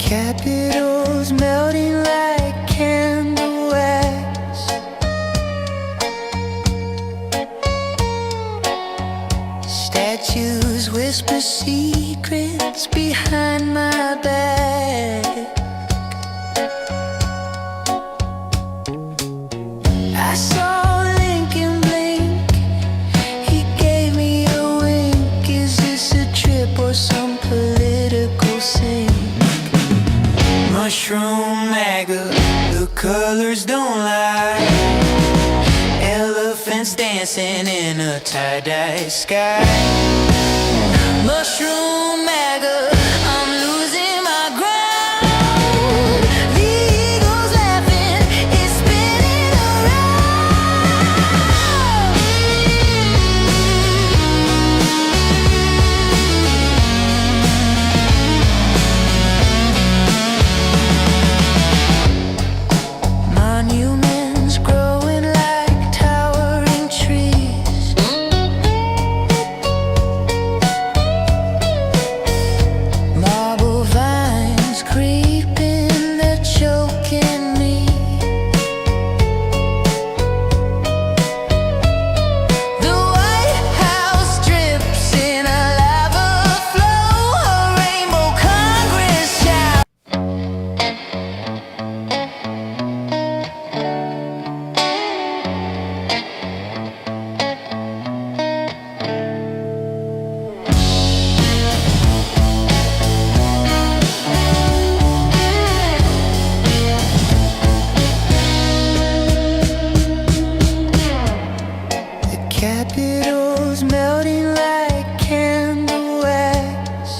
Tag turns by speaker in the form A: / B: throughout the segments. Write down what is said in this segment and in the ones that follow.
A: Capitals melting like candle wax. Statues whisper secrets behind my back. I saw Lincoln blink, he gave me a wink. Is this a trip or some political sync? Mushroom MAGA, the colors don't lie. Elephants dancing in a tie-dye sky. Mushroom MAGA, I'm losing my ground. The eagle's laughing, it's spinning around. Monuments growing like towering trees. Marble vines creeping, they're choking me. The White House drips in a lava flow, a rainbow Congress shout. The Capitol's melting like candle wax.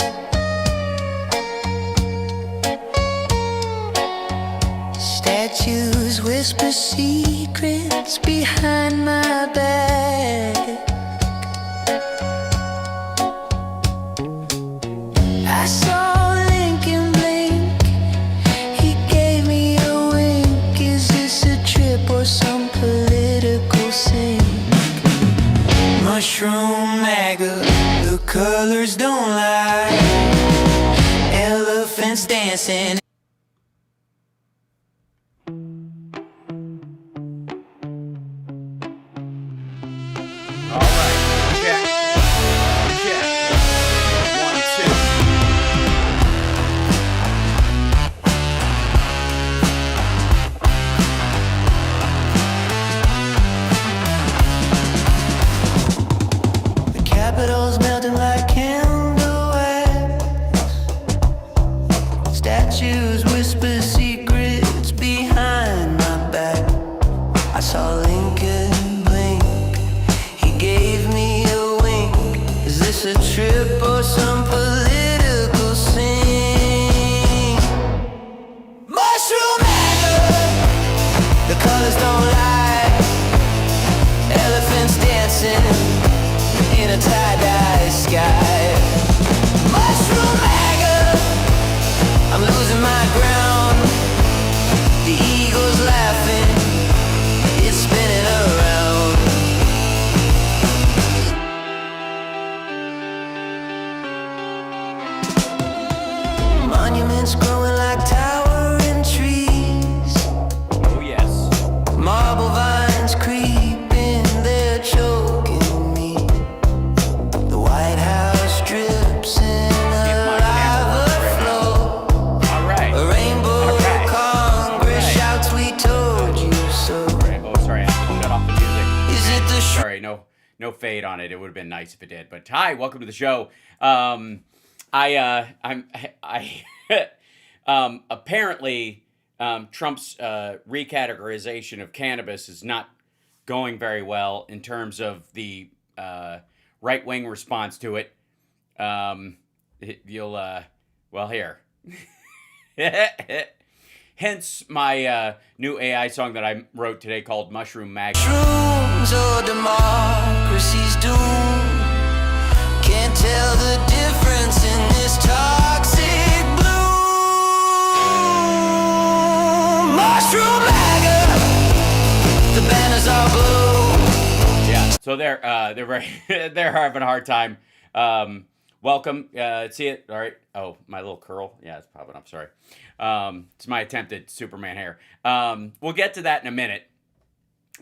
A: Statues whisper secrets behind my back. I saw Lincoln blink, he gave me a wink. Is this a trip or some political sync? Mushroom MAGA, the colors don't lie. Elephants dancing.
B: All right, check. Check. 1, 2.
A: The Capitol's melting like candle wax. Statues whisper secrets behind my back. I saw Lincoln blink, he gave me a wink. Is this a trip or some political scene? Mushroom MAGA, the colors don't lie. Elephants dancing in a tie-dye sky. Mushroom MAGA, I'm losing my ground. The eagle's laughing, it's spinning around. Monuments growing like towering trees.
B: Oh, yes.
A: Marble vines creeping, they're choking me. The White House drips in a
B: my camera
A: lava
B: works right now.
A: flow.
B: All right.
A: A rainbow
B: All right.
A: Congress
B: All right.
A: shouts, we told you so.
B: All right. Oh, sorry, I have to shut off the music.
A: Is it the
B: Sorry, no fade on it. It would have been nice if it did. But hi, welcome to the show. Apparently, Trump's recategorization of cannabis is not going very well in terms of the right-wing response to it. Well, here. Hence my new AI song that I wrote today called Mushroom MAGA.
A: shrooms or democracy's doom? Can't tell the difference in this toxic bloom. Mushroom MAGA, the banners are blue.
B: Yeah, so they're very they're having a hard time welcome. See it? All right. Oh, my little curl. Yeah, it's popping up. Sorry. It's my attempt at Superman hair. We'll get to that in a minute.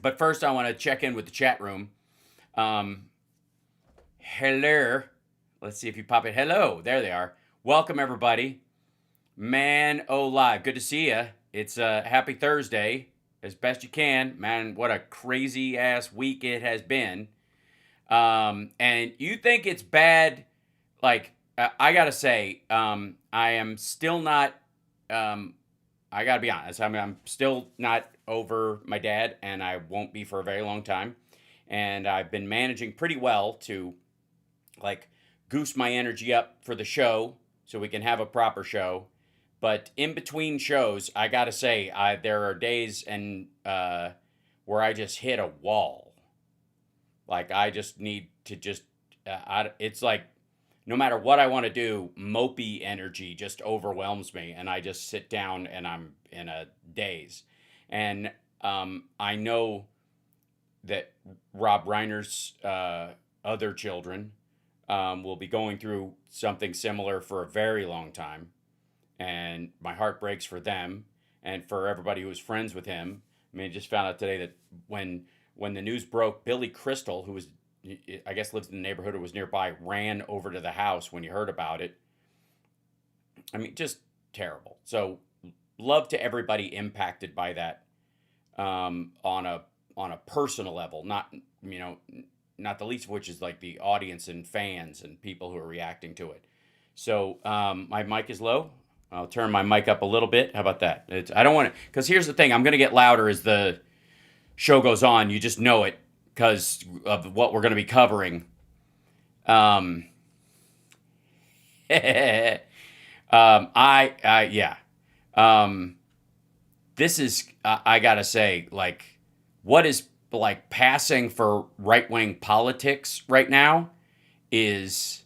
B: But first, I want to check in with the chat room. Hello. Let's see if you pop it. Hello. There they are. Welcome, everybody. Man, oh, live. Good to see you. It's happy Thursday, as best you can. Man, what a crazy-ass week it has been. And you think it's bad, like, I got to say, I am still not, I got to be honest, I mean, I'm still not over my dad, and I won't be for a very long time. And I've been managing pretty well to, like, goose my energy up for the show so we can have a proper show. But in between shows, I got to say, there are days and where I just hit a wall. Like, I just need to just, it's like, no matter what I want to do, mopey energy just overwhelms me, and I just sit down and I'm in a daze. And I know that Rob Reiner's other children will be going through something similar for a very long time. And my heart breaks for them and for everybody who was friends with him. I mean, I just found out today that when the news broke, Billy Crystal, who was, I guess, lives in the neighborhood or was nearby, ran over to the house when he heard about it. I mean, just terrible. So, love to everybody impacted by that on a personal level. Not not the least of which is like the audience and fans and people who are reacting to it. So, my mic is low. I'll turn my mic up a little bit. How about that? I don't want to, because here's the thing. I'm going to get louder as the show goes on. You just know it because of what we're going to be covering. This is, I got to say, like, what is, like, passing for right-wing politics right now is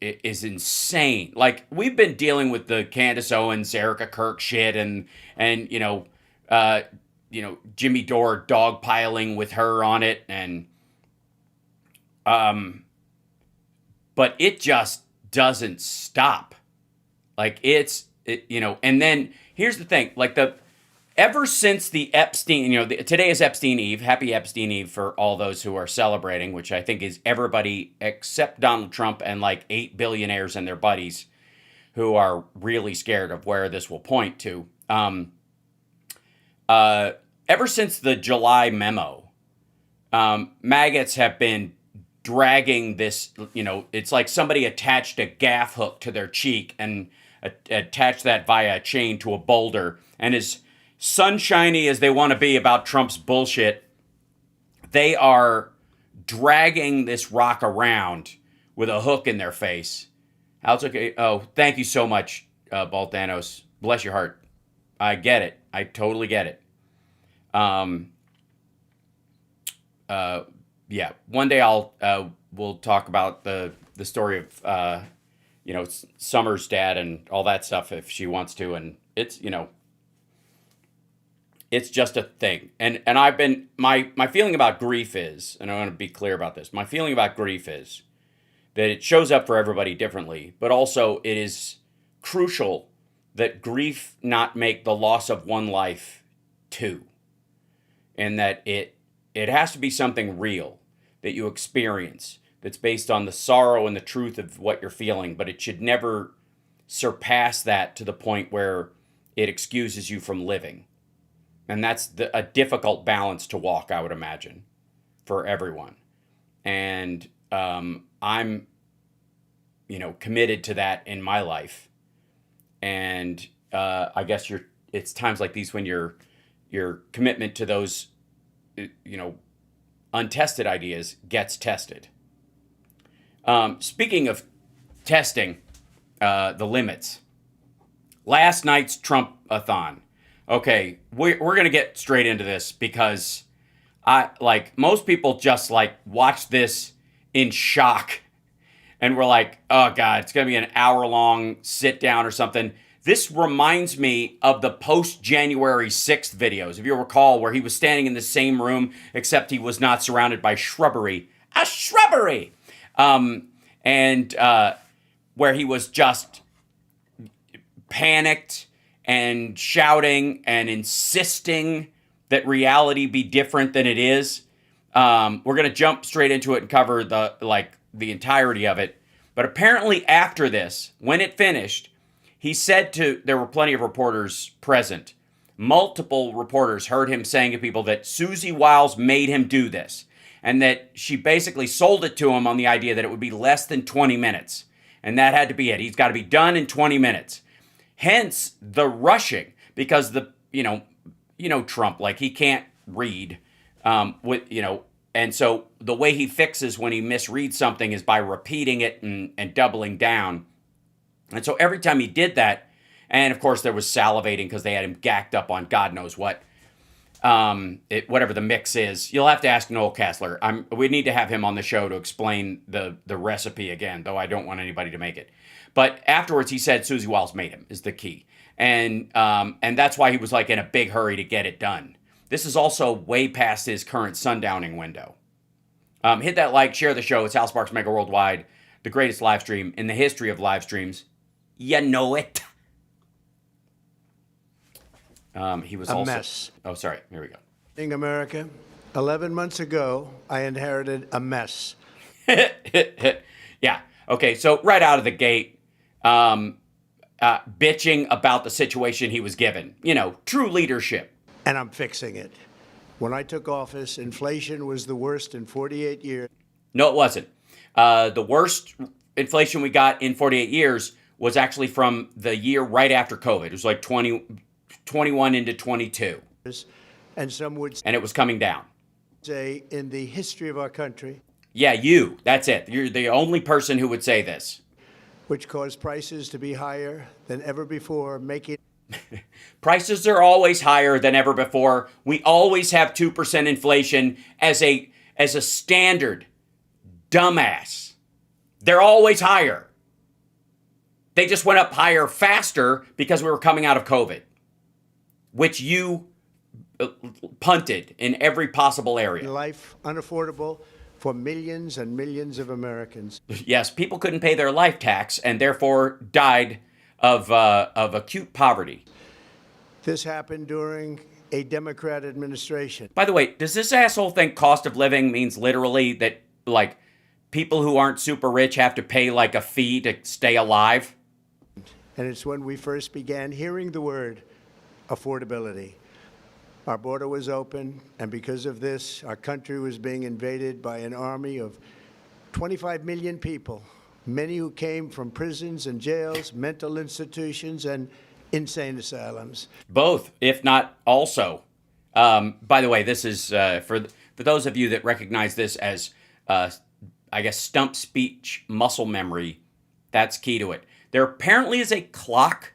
B: insane. Like, we've been dealing with the Candace Owens, Erica Kirk shit, and Jimmy Dore dogpiling with her on it, and but it just doesn't stop. Like, and then here's the thing, like, ever since the Epstein, today is Epstein Eve. Happy Epstein Eve for all those who are celebrating, which I think is everybody except Donald Trump and like 8 billionaires and their buddies who are really scared of where this will point to. Ever since the July memo, maggots have been dragging this, it's like somebody attached a gaff hook to their cheek and attached that via a chain to a boulder, and as sunshiny as they want to be about Trump's bullshit, they are dragging this rock around with a hook in their face. How's okay? Oh, thank you so much, Baltanos. Bless your heart. I get it. I totally get it. Yeah. One day we'll talk about the story of Summer's dad and all that stuff if she wants to, and it's it's just a thing. And I've been, my feeling about grief is, and I want to be clear about this, my feeling about grief is that it shows up for everybody differently, but also it is crucial that grief not make the loss of one life two. And that it has to be something real that you experience that's based on the sorrow and the truth of what you're feeling, but it should never surpass that to the point where it excuses you from living. And that's a difficult balance to walk, I would imagine, for everyone. And I'm, committed to that in my life. And I guess it's times like these when your commitment to those, untested ideas gets tested. Speaking of testing the limits, last night's Trump-a-thon. Okay, we're going to get straight into this because most people just watch this in shock and we're like, oh God, it's going to be an hour-long sit-down or something. This reminds me of the post-January 6th videos, if you recall, where he was standing in the same room, except he was not surrounded by shrubbery. A shrubbery! and where he was just panicked and shouting and insisting that reality be different than it is. We're going to jump straight into it and cover the entirety of it. But apparently after this, when it finished, he said there were plenty of reporters present. Multiple reporters heard him saying to people that Susie Wiles made him do this, and that she basically sold it to him on the idea that it would be less than 20 minutes. And that had to be it. He's got to be done in 20 minutes. Hence the rushing, because Trump, like, he can't read, and so the way he fixes when he misreads something is by repeating it and doubling down. And so every time he did that, and of course there was salivating because they had him gacked up on God knows what, whatever the mix is. You'll have to ask Noel Kessler. We need to have him on the show to explain the recipe again, though I don't want anybody to make it. But afterwards he said Susie Wiles made him is the key. And that's why he was like in a big hurry to get it done. This is also way past his current sundowning window. Hit that like, share the show. It's HAL Sparks Mega Worldwide, the greatest live stream in the history of live streams. You know it. He was
C: a mess.
B: Oh, sorry. Here we go.
C: In America, 11 months ago, I inherited a mess.
B: Yeah. Okay. So right out of the gate, bitching about the situation he was given. True leadership.
C: And I'm fixing it. When I took office, inflation was the worst in 48 years.
B: No, it wasn't. The worst inflation we got in 48 years was actually from the year right after COVID. It was like 21 into 22.
C: And some would
B: and it was coming down.
C: Say in the history of our country.
B: Yeah, you. That's it. You're the only person who would say this.
C: Which caused prices to be higher than ever before, making...
B: Prices are always higher than ever before. We always have 2% inflation as a standard. Dumbass. They're always higher. They just went up higher faster because we were coming out of COVID, which you punted in every possible area.
C: Life unaffordable for millions and millions of Americans.
B: Yes, people couldn't pay their life tax and therefore died of acute poverty.
C: This happened during a Democrat administration.
B: By the way, does this asshole think cost of living means literally that, like, people who aren't super rich have to pay, like, a fee to stay alive?
C: And it's when we first began hearing the word affordability. Our border was open, and because of this, our country was being invaded by an army of 25 million people, many who came from prisons and jails, mental institutions, and insane asylums.
B: Both, if not also. By the way, this is for those of you that recognize this as, I guess, stump speech muscle memory. That's key to it. There apparently is a clock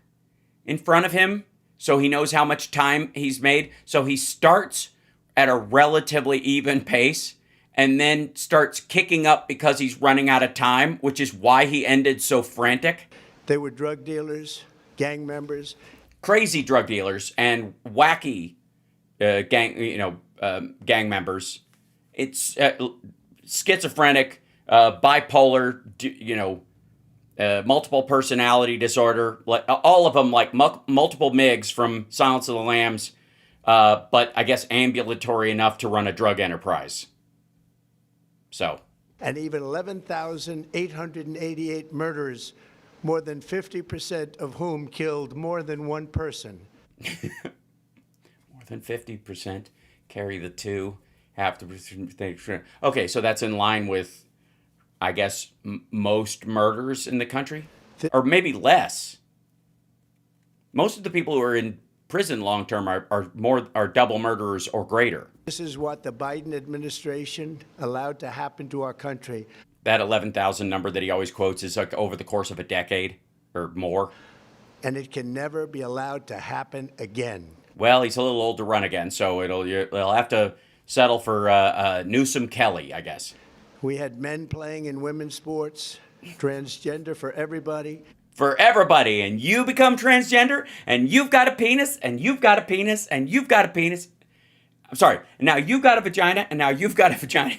B: in front of him, so he knows how much time he's made. So he starts at a relatively even pace and then starts kicking up because he's running out of time, which is why he ended so frantic.
C: They were drug dealers, gang members.
B: Crazy drug dealers and wacky gang members. It's schizophrenic, bipolar, multiple personality disorder. All of them, like multiple MIGs from Silence of the Lambs, but I guess ambulatory enough to run a drug enterprise. So.
C: And even 11,888 murders, more than 50% of whom killed more than one person.
B: More than 50% carry the two, half the... Okay, so that's in line with, I guess, most murders in the country? Or maybe less. Most of the people who are in prison long-term are double murderers or greater.
C: This is what the Biden administration allowed to happen to our country.
B: That 11,000 number that he always quotes is like over the course of a decade or more.
C: And it can never be allowed to happen again.
B: Well, he's a little old to run again, so they'll have to settle for Newsom Kelly, I guess.
C: We had men playing in women's sports, transgender for everybody.
B: For everybody, and you become transgender, and you've got a penis, and you've got a penis, and you've got a penis. I'm sorry. Now you've got a vagina, and now you've got a vagina.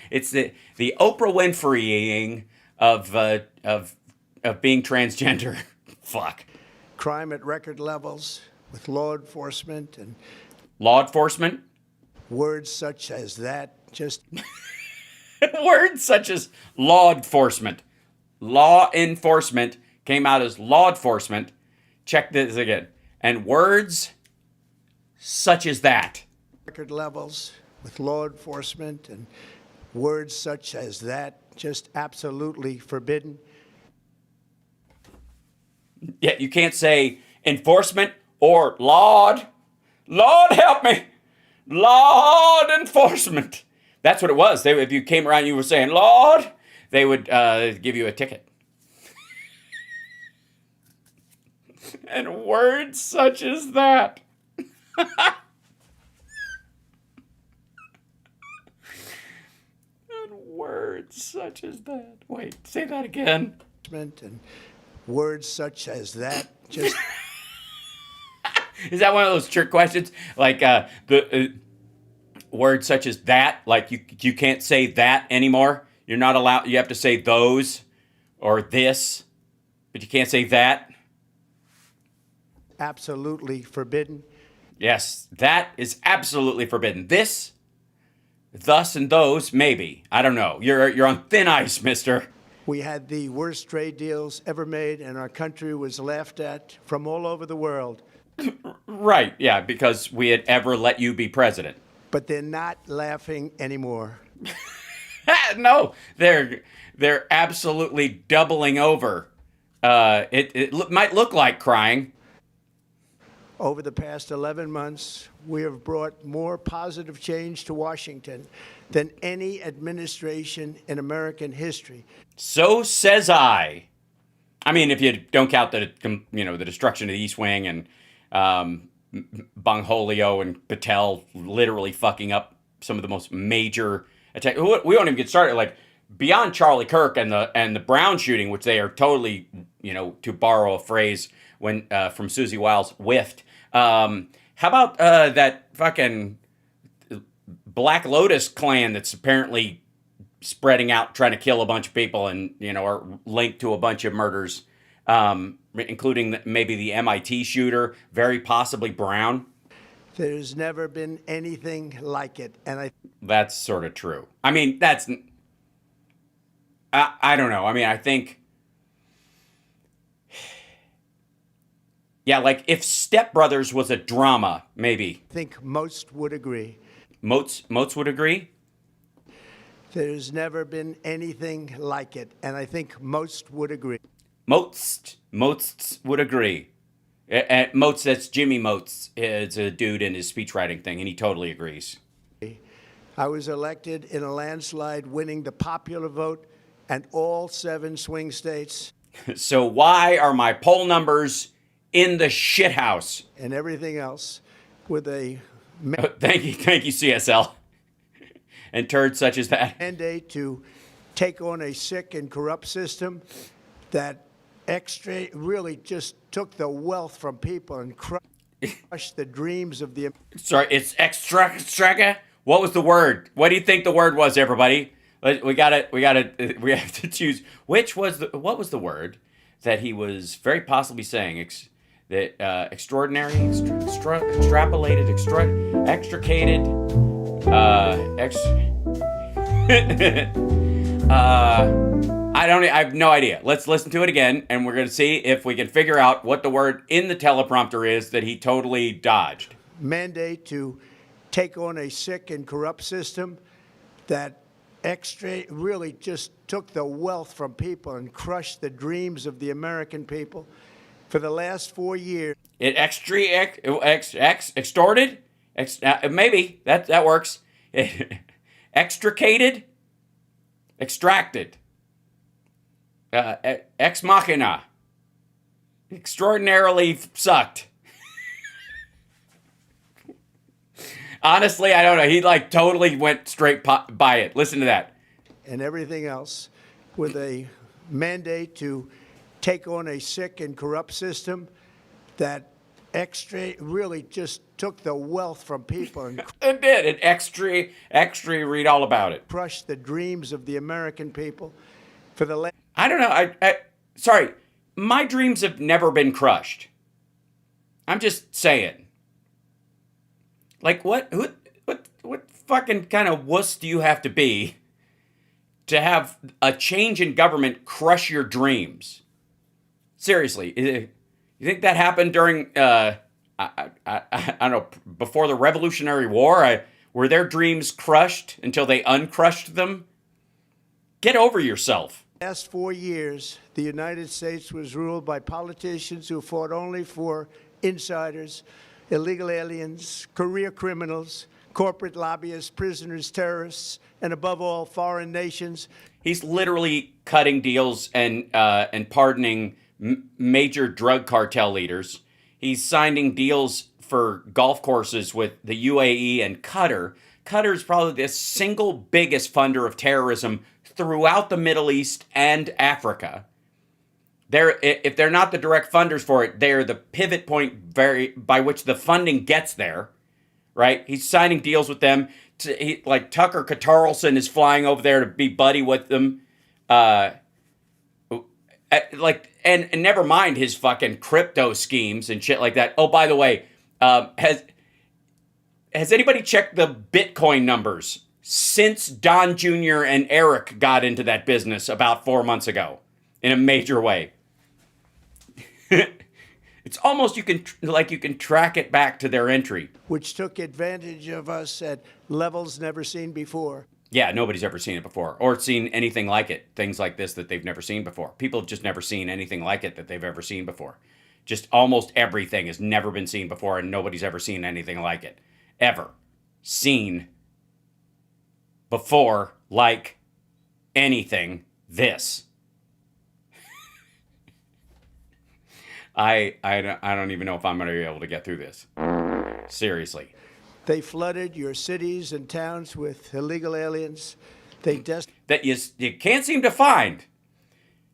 B: It's the Oprah Winfreying of being transgender. Fuck.
C: Crime at record levels with law enforcement and
B: Law enforcement.
C: words such as that just
B: Words such as law enforcement. Law enforcement came out as law enforcement. Check this again. And words such as that.
C: record levels with law enforcement and words such as that just absolutely forbidden.
B: Yeah, you can't say enforcement or Lord. Lord help me. Lord enforcement. That's what it was. If you came around and you were saying, Lord, they would give you a ticket. And words such as that. And words such as that. Wait, say that again.
C: And words such as that just
B: Is that one of those trick questions? Like the words such as that, like you can't say that anymore. You're not allowed. You have to say those or this, but you can't say that.
C: absolutely forbidden.
B: Yes, that is absolutely forbidden. This, thus, and those, maybe. I don't know. You're on thin ice, mister.
C: We had the worst trade deals ever made, and our country was laughed at from all over the world.
B: Right, yeah, because we had ever let you be president.
C: But they're not laughing anymore.
B: No, they're absolutely doubling over. It might look like crying.
C: Over the past 11 months, we have brought more positive change to Washington than any administration in American history.
B: So says I. I mean, if you don't count the destruction of the East Wing and Bangholio and Patel literally fucking up some of the most major attacks. We won't even get started. Like beyond Charlie Kirk and the Brown shooting, which they are totally, to borrow a phrase when from Susie Wiles, whiffed. How about that fucking Black Lotus clan that's apparently spreading out, trying to kill a bunch of people and, are linked to a bunch of murders, including maybe the MIT shooter, very possibly Brown.
C: There's never been anything like it. And
B: That's sort of true. I mean, I don't know. I mean, I think, yeah, like if Step Brothers was a drama, maybe.
C: think most would agree.
B: Moats would agree?
C: There's never been anything like it. And I think most would agree.
B: Moats would agree. Moats, that's Jimmy Moats. It's a dude in his speechwriting thing, and he totally agrees.
C: I was elected in a landslide, winning the popular vote and all 7 swing states.
B: So why are my poll numbers in the shithouse?
C: And everything else with a
B: Thank you, CSL. And turds such as that.
C: mandate to take on a sick and corrupt system that really just took the wealth from people and crushed the dreams of the.
B: Sorry, it's extra. What was the word? What do you think the word was, everybody? We have to choose. What was the word that he was very possibly saying? Extraordinary, extrapolated, extricated, I have no idea. Let's listen to it again, and we're going to see if we can figure out what the word in the teleprompter is that he totally dodged.
C: Mandate to take on a sick and corrupt system that really just took the wealth from people and crushed the dreams of the American people for the last 4 years.
B: Extorted? Maybe that works. Extricated? Extracted. Ex machina. Extraordinarily sucked. Honestly, I don't know. He totally went straight by it. Listen to that.
C: And everything else with a mandate to take on a sick and corrupt system that really just took the wealth from people and
B: It did. It extra read all about it.
C: crushed the dreams of the American people for the last.
B: I don't know. Sorry, my dreams have never been crushed. I'm just saying. Like, what fucking kind of wuss do you have to be to have a change in government crush your dreams? Seriously, you think that happened during, I don't know, before the Revolutionary War? Were their dreams crushed until they uncrushed them? Get over yourself.
C: Last 4 years, the United States was ruled by politicians who fought only for insiders, illegal aliens, career criminals, corporate lobbyists, prisoners, terrorists, and above all, foreign nations.
B: He's literally cutting deals and pardoning major drug cartel leaders. He's signing deals for golf courses with the UAE and Qatar. Qatar is probably the single biggest funder of terrorism throughout the Middle East and Africa. If they're not the direct funders for it, they're the pivot point by which the funding gets there, right? He's signing deals with them. Like Tucker Carlson is flying over there to be buddy with them. And never mind his fucking crypto schemes and shit like that. Oh, by the way, has anybody checked the Bitcoin numbers since Don Jr. and Eric got into that business about 4 months ago in a major way? It's almost you can track it back to their entry,
C: which took advantage of us at levels never seen before.
B: Yeah, nobody's ever seen it before or seen anything like it. Things like this that they've never seen before. People have just never seen anything like it that they've ever seen before. Just almost everything has never been seen before, and nobody's ever seen anything like it. Ever. Seen before like anything this. I don't even know if I'm going to be able to get through this. Seriously.
C: They flooded your cities and towns with illegal aliens.
B: That you can't seem to find.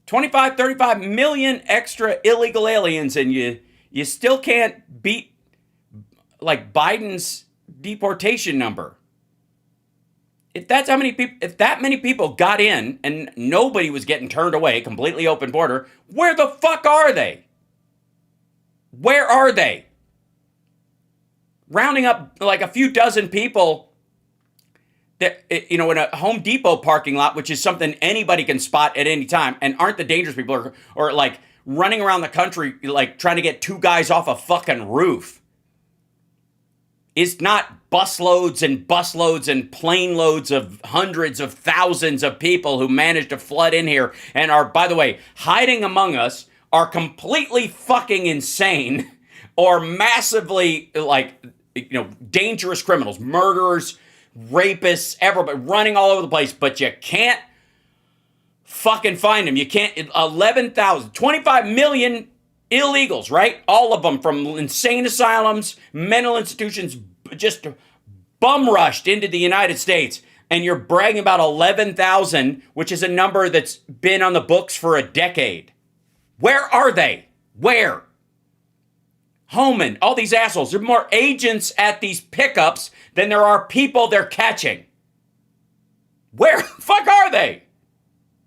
B: 25, 35 million extra illegal aliens, and you still can't beat like Biden's deportation number. If that many people got in and nobody was getting turned away, completely open border, where the fuck are they? Where are they? Rounding up like a few dozen people that, in a Home Depot parking lot, which is something anybody can spot at any time, and aren't the dangerous people, or like running around the country like trying to get two guys off a fucking roof. It's not busloads and plane loads of hundreds of thousands of people who managed to flood in here and are, by the way, hiding among us, are completely fucking insane or massively dangerous criminals, murderers, rapists, everybody running all over the place, but you can't fucking find them. You can't. 11,000, 25 million illegals, right? All of them from insane asylums, mental institutions, just bum rushed into the United States. And you're bragging about 11,000, which is a number that's been on the books for a decade. Where are they? Where? Homan, all these assholes. There are more agents at these pickups than there are people they're catching. Where the fuck are they?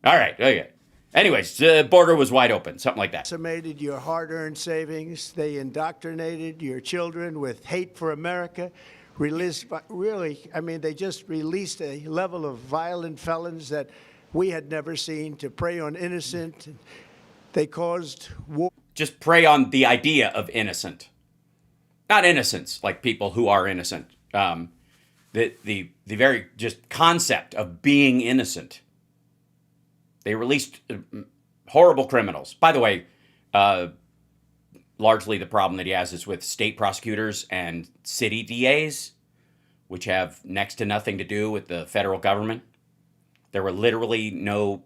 B: All right, okay. Anyways, the border was wide open, something like that.
C: Decimated your hard-earned savings. They indoctrinated your children with hate for America. They just released a level of violent felons that we had never seen to prey on innocent. They caused war.
B: Just prey on the idea of innocent. Not innocence, like people who are innocent. The very just concept of being innocent. They released horrible criminals. By the way, largely the problem that he has is with state prosecutors and city DAs, which have next to nothing to do with the federal government. There were literally no,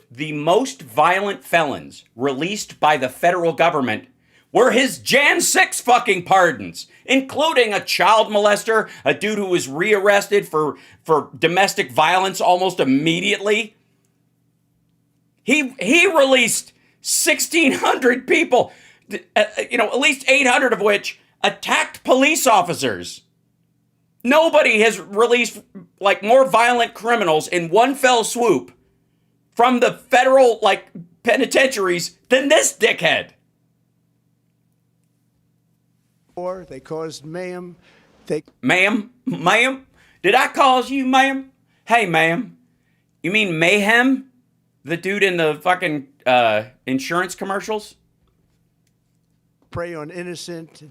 B: the most violent felons released by the federal government were his Jan 6 fucking pardons, including a child molester, a dude who was rearrested for domestic violence almost immediately. He released 1,600 people, at least 800 of which attacked police officers. Nobody has released more violent criminals in one fell swoop from the federal, like, penitentiaries than this dickhead.
C: Or they caused mayhem.
B: Ma'am? Did I cause you ma'am? Hey, ma'am. You mean Mayhem? The dude in the fucking insurance commercials?
C: Prey on innocent.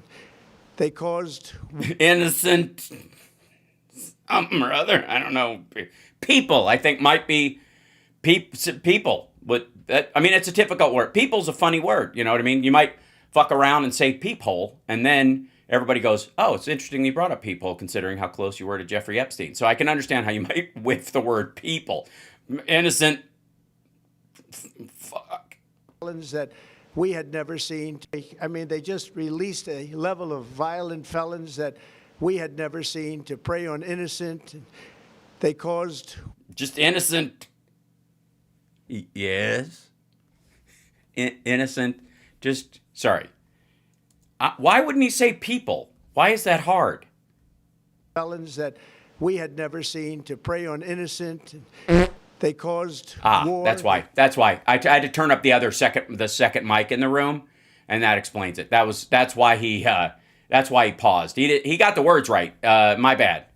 C: They caused
B: Innocent something or other. I don't know. People, I think, might be people. But that, I mean, it's a difficult word. People's a funny word. You know what I mean? You might fuck around and say peephole, and then everybody goes, oh, it's interesting you brought up peephole, considering how close you were to Jeffrey Epstein. So I can understand how you might whiff the word people. Innocent. Fuck.
C: felons that we had never seen. I mean, they just released a level of violent felons that we had never seen to prey on innocent. They caused
B: Just innocent. Yes. Innocent. Just, sorry. Why wouldn't he say people? Why is that hard?
C: felons that we had never seen to prey on innocent. They caused war.
B: That's why. That's why. I had to turn up the second mic in the room, and that explains it. That's why he paused. He got the words right. My bad.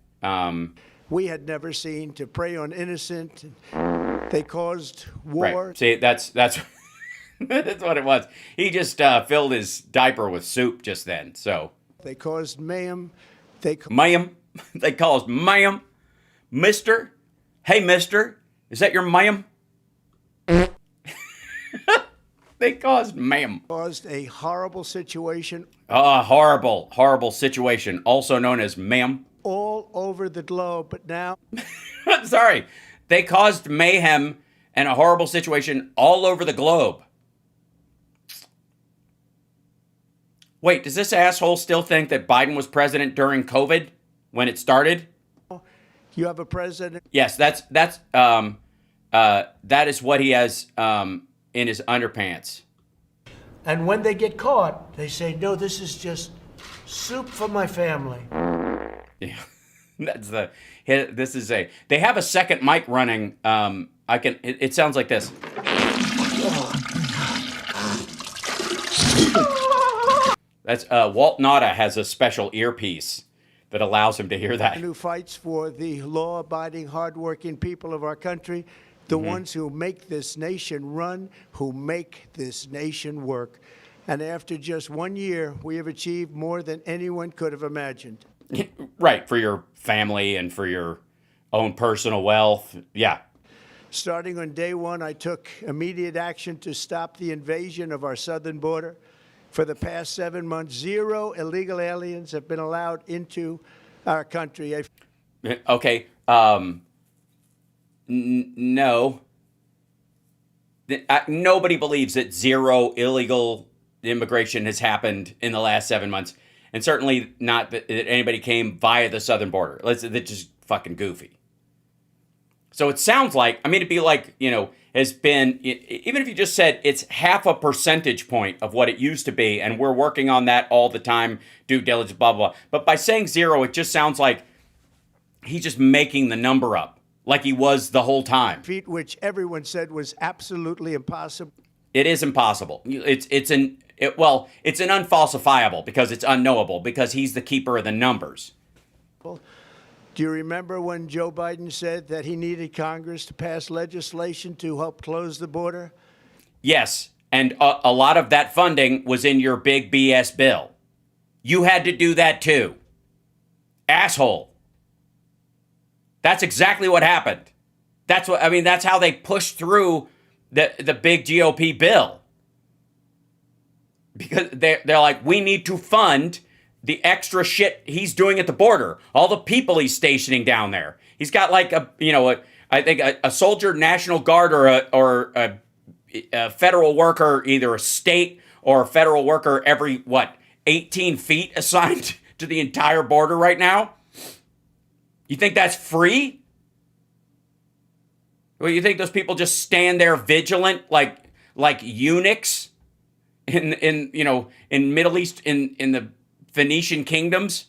C: We had never seen to prey on innocent. They caused war.
B: Right. See, that's that's what it was. He just filled his diaper with soup just then. So
C: They caused mayhem.
B: ma'am, they caused ma'am, Mister. Hey, Mister, is that your ma'am? They caused ma'am.
C: Caused a horrible situation
B: Horrible, horrible situation, also known as ma'am.
C: all over the globe. But now
B: Sorry. They caused mayhem and a horrible situation all over the globe. Wait, does this asshole still think that Biden was president during COVID when it started?
C: you have a president.
B: Yes, that is what he has in his underpants.
C: And when they get caught, they say, no, this is just soup for my family.
B: Yeah, they have a second mic running. It sounds like this. That's Walt Nauta has a special earpiece that allows him to hear that.
C: Who fights for the law-abiding, hardworking people of our country, the ones who make this nation run, who make this nation work. And after just 1 year, we have achieved more than anyone could have imagined.
B: Right, for your family and for your own personal wealth. Yeah.
C: Starting on day one, I took immediate action to stop the invasion of our southern border. For the past 7 months, 0 illegal aliens have been allowed into our country.
B: Okay. No. Nobody believes that 0 illegal immigration has happened in the last 7 months. And certainly not that anybody came via the southern border. That's just fucking goofy. So it sounds like, I mean, it'd be like, has been, even if you just said it's half a percentage point of what it used to be, and we're working on that all the time, due diligence, blah, blah, blah. But by saying 0, it just sounds like he's just making the number up, like he was the whole time.
C: Feet, which everyone said was absolutely impossible.
B: It is impossible. It's an unfalsifiable because it's unknowable because he's the keeper of the numbers.
C: Do you remember when Joe Biden said that he needed Congress to pass legislation to help close the border?
B: Yes, and a lot of that funding was in your big BS bill. You had to do that too. Asshole. That's exactly what happened. That's how they pushed through the big GOP bill. Because they're like, we need to fund the extra shit he's doing at the border, all the people he's stationing down there. He's got like a soldier, National Guard, or a federal worker, either a state or a federal worker every 18 feet assigned to the entire border right now. You think that's free? Well, you think those people just stand there vigilant like eunuchs in Middle East in the Phoenician kingdoms?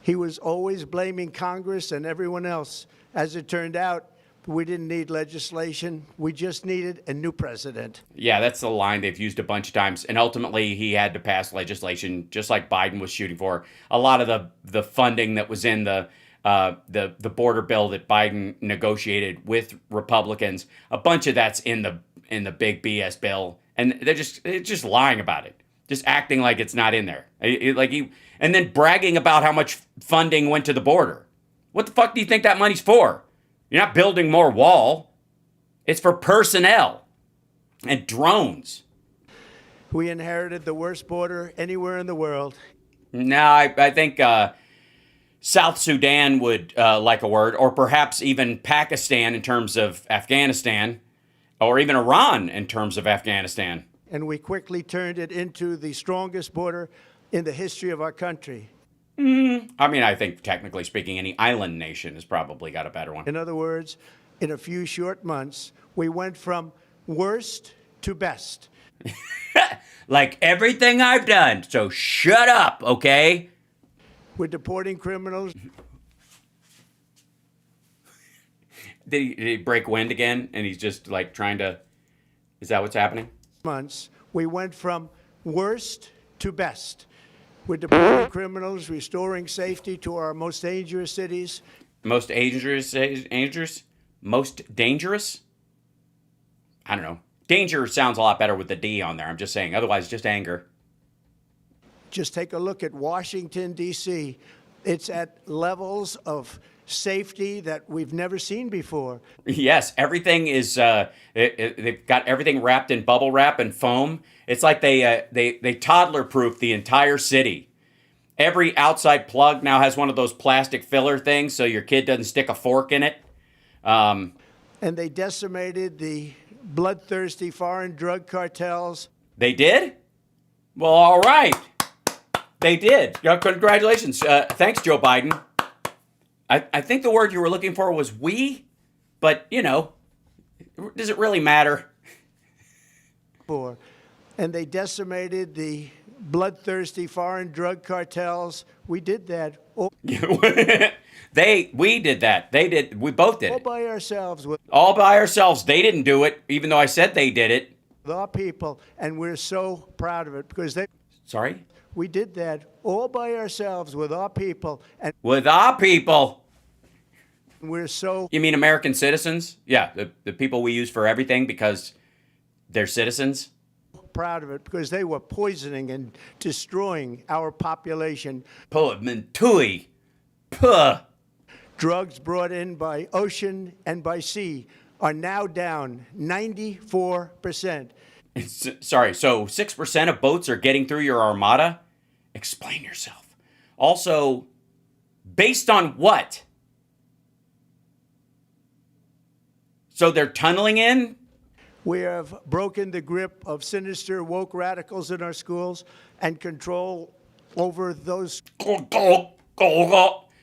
C: He was always blaming Congress and everyone else. As it turned out, We didn't need legislation. We just needed a new president.
B: Yeah, that's the line they've used a bunch of times. And ultimately, he had to pass legislation, just like Biden was shooting for. A lot of the funding that was in the border bill that Biden negotiated with Republicans, a bunch of that's in the big BS bill, and they're just lying about it, just acting like it's not in there, and then bragging about how much funding went to the border. What the fuck do you think that money's for? You're not building more wall. It's for personnel and drones.
C: We inherited the worst border anywhere in the world.
B: No, I think South Sudan would like a word, or perhaps even Pakistan in terms of Afghanistan, or even Iran in terms of Afghanistan.
C: And we quickly turned it into the strongest border in the history of our country.
B: I mean, I think technically speaking, any island nation has probably got a better one.
C: In other words, in a few short months, we went from worst to best.
B: Like everything I've done, so shut up, okay?
C: We're deporting criminals.
B: Did he break wind again? And he's just like trying to, is that what's happening?
C: Months, we went from worst to best. We're deporting criminals, restoring safety to our most dangerous cities.
B: Most dangerous? Most dangerous? I don't know. Danger sounds a lot better with the D on there. I'm just saying. Otherwise, just anger.
C: Just take a look at Washington, D.C. It's at levels of safety that we've never seen before.
B: Yes, everything is, they've got everything wrapped in bubble wrap and foam. It's like they toddler-proof the entire city. Every outside plug now has one of those plastic filler things so your kid doesn't stick a fork in it.
C: And they decimated the bloodthirsty foreign drug cartels.
B: They did? Well, all right. They did. Congratulations. Thanks, Joe Biden. I think the word you were looking for was we, but, you know, does it really matter?
C: And they decimated the bloodthirsty foreign drug cartels. We did that.
B: We did that. They did. We both did
C: All
B: it.
C: by ourselves. With
B: All by ourselves. They didn't do it, even though I said they did it.
C: our people, and we're so proud of it because
B: Sorry?
C: we did that all by ourselves with our people, and
B: With our people.
C: we're so
B: You mean American citizens? Yeah, the people we use for everything because they're citizens.
C: proud of it because they were poisoning and destroying our population.
B: Mentui. Puh.
C: Drugs brought in by ocean and by sea are now down 94%.
B: Sorry, so 6% of boats are getting through your armada? Explain yourself. Also, based on what? So they're tunneling in?
C: We have broken the grip of sinister woke radicals in our schools and control over those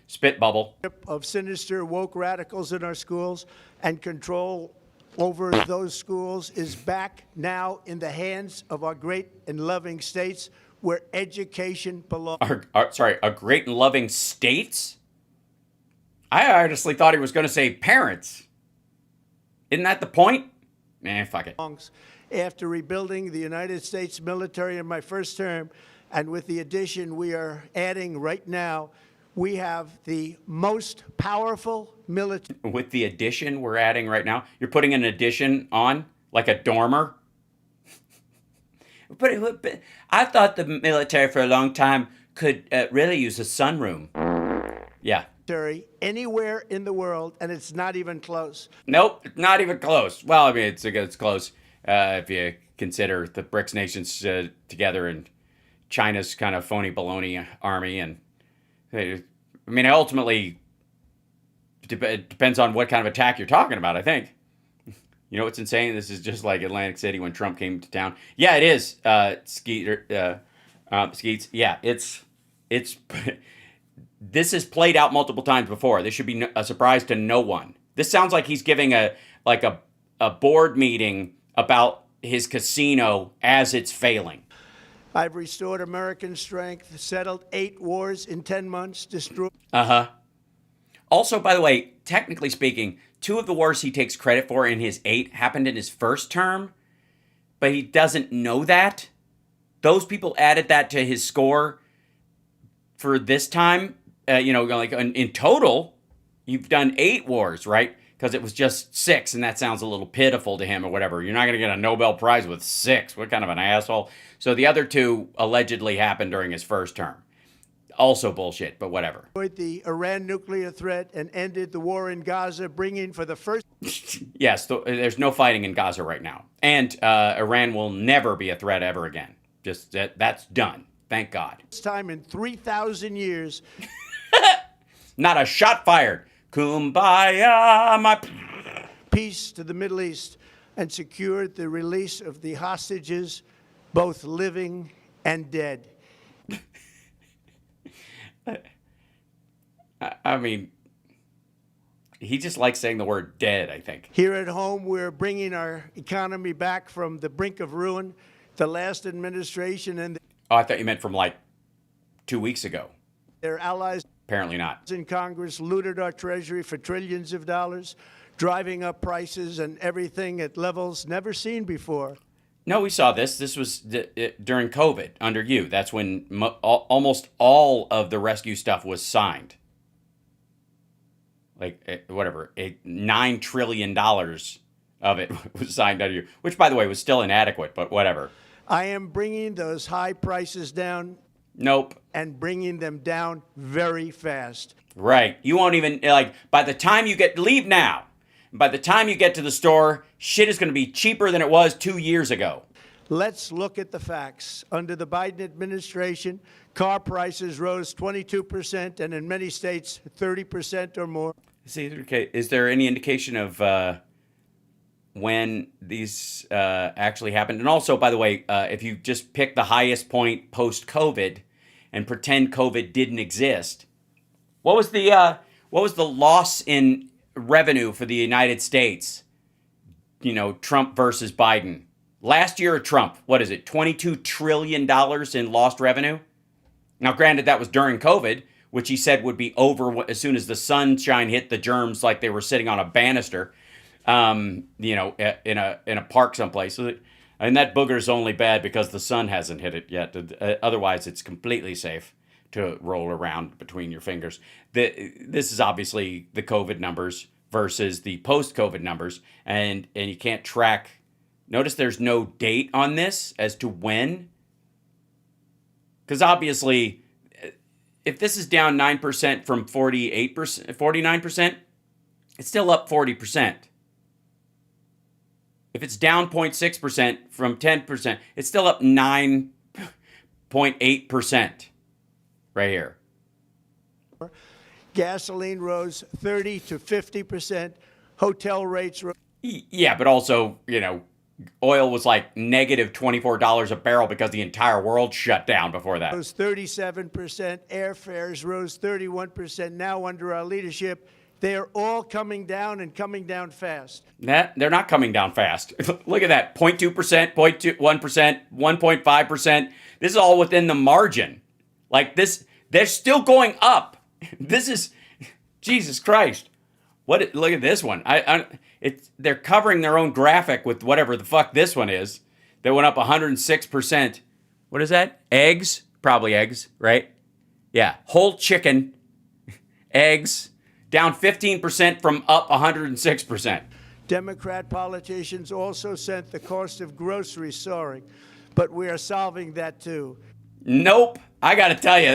B: Spit bubble.
C: of sinister woke radicals in our schools, and control over those schools is back now in the hands of our great and loving states where education belongs.
B: Our great and loving states? I honestly thought he was going to say parents. Isn't that the point? Fuck it.
C: After rebuilding the United States military in my first term, and with the addition we are adding right now, we have the most powerful military.
B: With the addition we're adding right now, you're putting an addition on, like a dormer? But I thought the military for a long time could really use a sunroom. Yeah.
C: Anywhere in the world, and it's not even close.
B: Nope, not even close. Well, I mean, it's close if you consider the BRICS nations together and China's kind of phony baloney army. And I mean, ultimately, it depends on what kind of attack you're talking about, I think. You know what's insane? This is just like Atlantic City when Trump came to town. Yeah, it is, Skeets. Yeah, it's this has played out multiple times before. This should be a surprise to no one. This sounds like he's giving a board meeting about his casino as it's failing.
C: I've restored American strength, settled 8 wars in 10 months, destroyed.
B: Also, by the way, technically speaking, two of the wars he takes credit for in his 8 happened in his first term, but he doesn't know that. Those people added that to his score for this time. Like in total, you've done 8 wars, right? Because it was just 6, and that sounds a little pitiful to him or whatever. You're not going to get a Nobel Prize with 6. What kind of an asshole? So the other 2 allegedly happened during his first term. Also bullshit, but whatever.
C: The Iran nuclear threat and ended the war in Gaza, bringing for the first...
B: Yes, there's no fighting in Gaza right now. And Iran will never be a threat ever again. Just that's done. Thank God.
C: This time in 3,000 years.
B: Not a shot fired. Kumbaya, my...
C: Peace to the Middle East and secured the release of the hostages, both living and dead.
B: I mean, he just likes saying the word dead, I think.
C: Here at home, we're bringing our economy back from the brink of ruin. The last administration and
B: Oh, I thought you meant from like 2 weeks ago.
C: their allies
B: Apparently not.
C: in Congress looted our treasury for trillions of dollars, driving up prices and everything at levels never seen before.
B: No, we saw this. This was during COVID under you. That's when almost all of the rescue stuff was signed. Like, whatever, $9 trillion of it was signed under you, which, by the way, was still inadequate, but whatever.
C: I am bringing those high prices down.
B: Nope.
C: And bringing them down very fast.
B: Right. You won't even, like, by the time you leave now, by the time you get to the store, shit is going to be cheaper than it was 2 years ago.
C: Let's look at the facts. Under the Biden administration, car prices rose 22% and in many states 30% or more.
B: See, okay, is there any indication of when these actually happened? And also, by the way, if you just pick the highest point post-COVID and pretend COVID didn't exist, what was the loss in revenue for the United States? You know, Trump versus Biden. Last year, Trump, what is it, $22 trillion in lost revenue? Now, granted, that was during COVID, which he said would be over as soon as the sunshine hit the germs, like they were sitting on a banister, in a park someplace. And that booger's only bad because the sun hasn't hit it yet. Otherwise, it's completely safe to roll around between your fingers. This is obviously the COVID numbers versus the post-COVID numbers, and you can't track. Notice there's no date on this as to when. Because obviously, if this is down 9% from 49%, it's still up 40%. If it's down 0.6% from 10%, it's still up 9.8% right here.
C: Gasoline rose 30 to 50%. Hotel rates rose.
B: Yeah, but also, oil was like negative $24 a barrel because the entire world shut down before that.
C: Rose 37%. Airfares rose 31%. Now under our leadership, they are all coming down and coming down fast.
B: They're not coming down fast. Look at that. 0.2%, 0.1%, 1.5%. This is all within the margin. Like this, they're still going up. This is, Jesus Christ. Look at this one. They're covering their own graphic with whatever the fuck this one is. That went up 106%. What is that? Eggs? Probably eggs, right? Yeah. Whole chicken, eggs, down 15% from up 106%.
C: Democrat politicians also sent the cost of groceries soaring, but we are solving that too.
B: Nope. I got to tell you,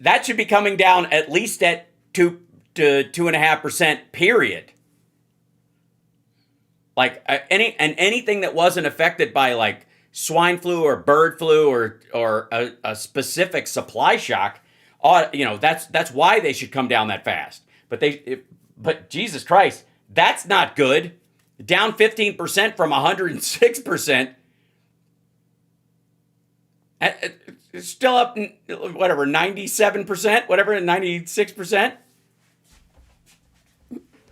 B: that should be coming down at least at 2 to 2.5%, period. Like anything that wasn't affected by like swine flu or bird flu or a specific supply shock, that's why they should come down that fast. But Jesus Christ, that's not good. Down 15% from 106%. It's still up, whatever, 97%, whatever, 96%.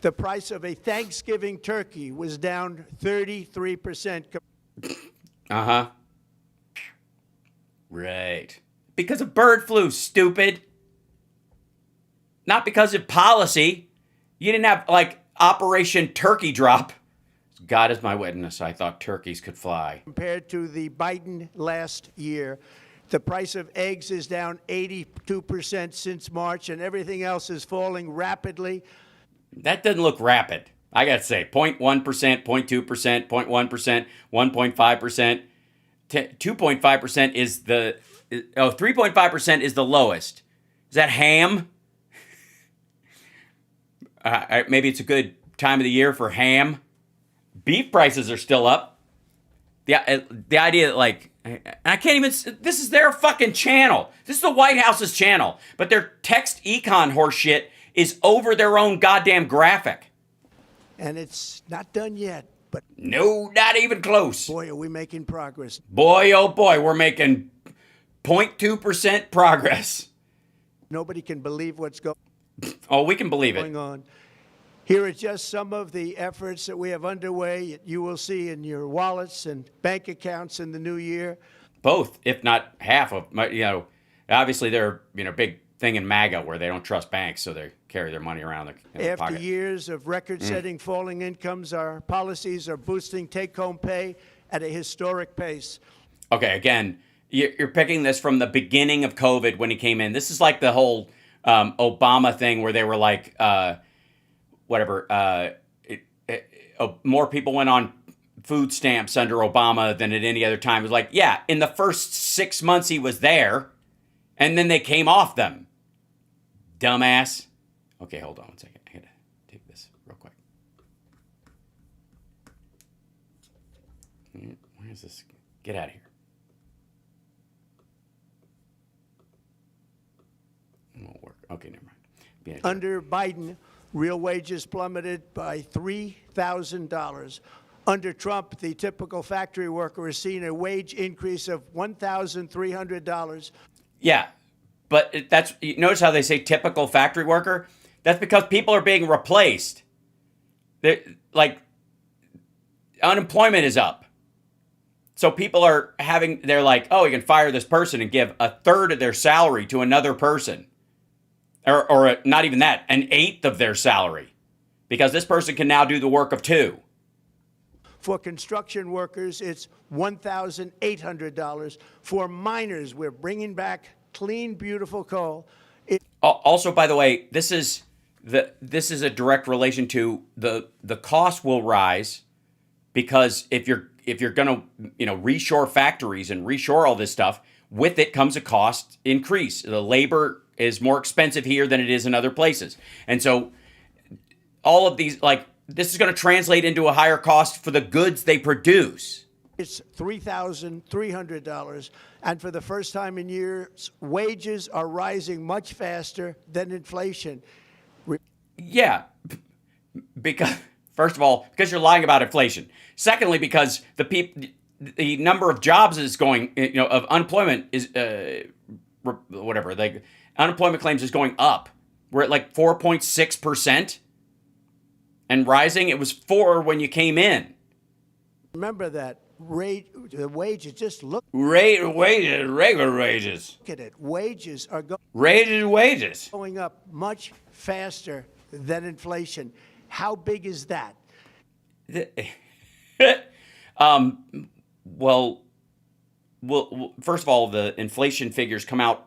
C: The price of a Thanksgiving turkey was down 33%.
B: Uh-huh. Right. Because of bird flu, stupid. Not because of policy. You didn't have, like, Operation Turkey Drop. God is my witness, I thought turkeys could fly.
C: Compared to the Biden last year, the price of eggs is down 82% since March, and everything else is falling rapidly.
B: That doesn't look rapid. I got to say, 0.1%, 0.2%, 0.1%, 1.5%, 2.5% is the, 3.5% is the lowest. Is that ham? Maybe it's a good time of the year for ham. Beef prices are still up. The idea that, like, I can't even, this is their fucking channel. This is the White House's channel. But their text econ horse shit is over their own goddamn graphic.
C: And it's not done yet, but
B: no, not even close.
C: boy, are we making progress.
B: Boy, oh boy, we're making 0.2% progress.
C: Nobody can believe what's going
B: Oh, we can believe it.
C: on. Here are just some of the efforts that we have underway. You will see in your wallets and bank accounts in the new year.
B: Both, if not half of, obviously they're, big thing in MAGA where they don't trust banks, so they carry their money around in their
C: After
B: pocket.
C: years of record-setting falling incomes, our policies are boosting take-home pay at a historic pace.
B: Okay, again, you're picking this from the beginning of COVID when he came in. This is like the whole Obama thing where they were like, more people went on food stamps under Obama than at any other time. It was like, yeah, in the first 6 months he was there, and then they came off them. Dumbass. Okay, hold on one second. I gotta take this real quick. Where is this? Get out of here. It won't work. Okay, never mind.
C: Under Biden, real wages plummeted by $3,000. Under Trump, the typical factory worker has seen a wage increase of $1,300.
B: Yeah, but you notice how they say typical factory worker? That's because people are being replaced. Unemployment is up. So people they're like, oh, you can fire this person and give a third of their salary to another person. Or not even that, an eighth of their salary. Because this person can now do the work of two.
C: For construction workers, it's $1,800. For miners, we're bringing back clean, beautiful coal.
B: Also, by the way, this is a direct relation to the cost will rise because if you're going to reshore factories and reshore all this stuff, with it comes a cost increase. The labor is more expensive here than it is in other places, and so all of these this is going to translate into a higher cost for the goods they produce.
C: It's $3,300. And for the first time in years, wages are rising much faster than inflation.
B: Yeah, because first of all, because you're lying about inflation. Secondly, because the number of jobs is going, of unemployment is the unemployment claims is going up. We're at like 4.6% and rising. It was 4 when you came in.
C: Remember that the wages, just look
B: Regular wages.
C: at it. Wages are
B: Wages.
C: going up much faster than inflation. How big is that?
B: Well, first of all, the inflation figures come out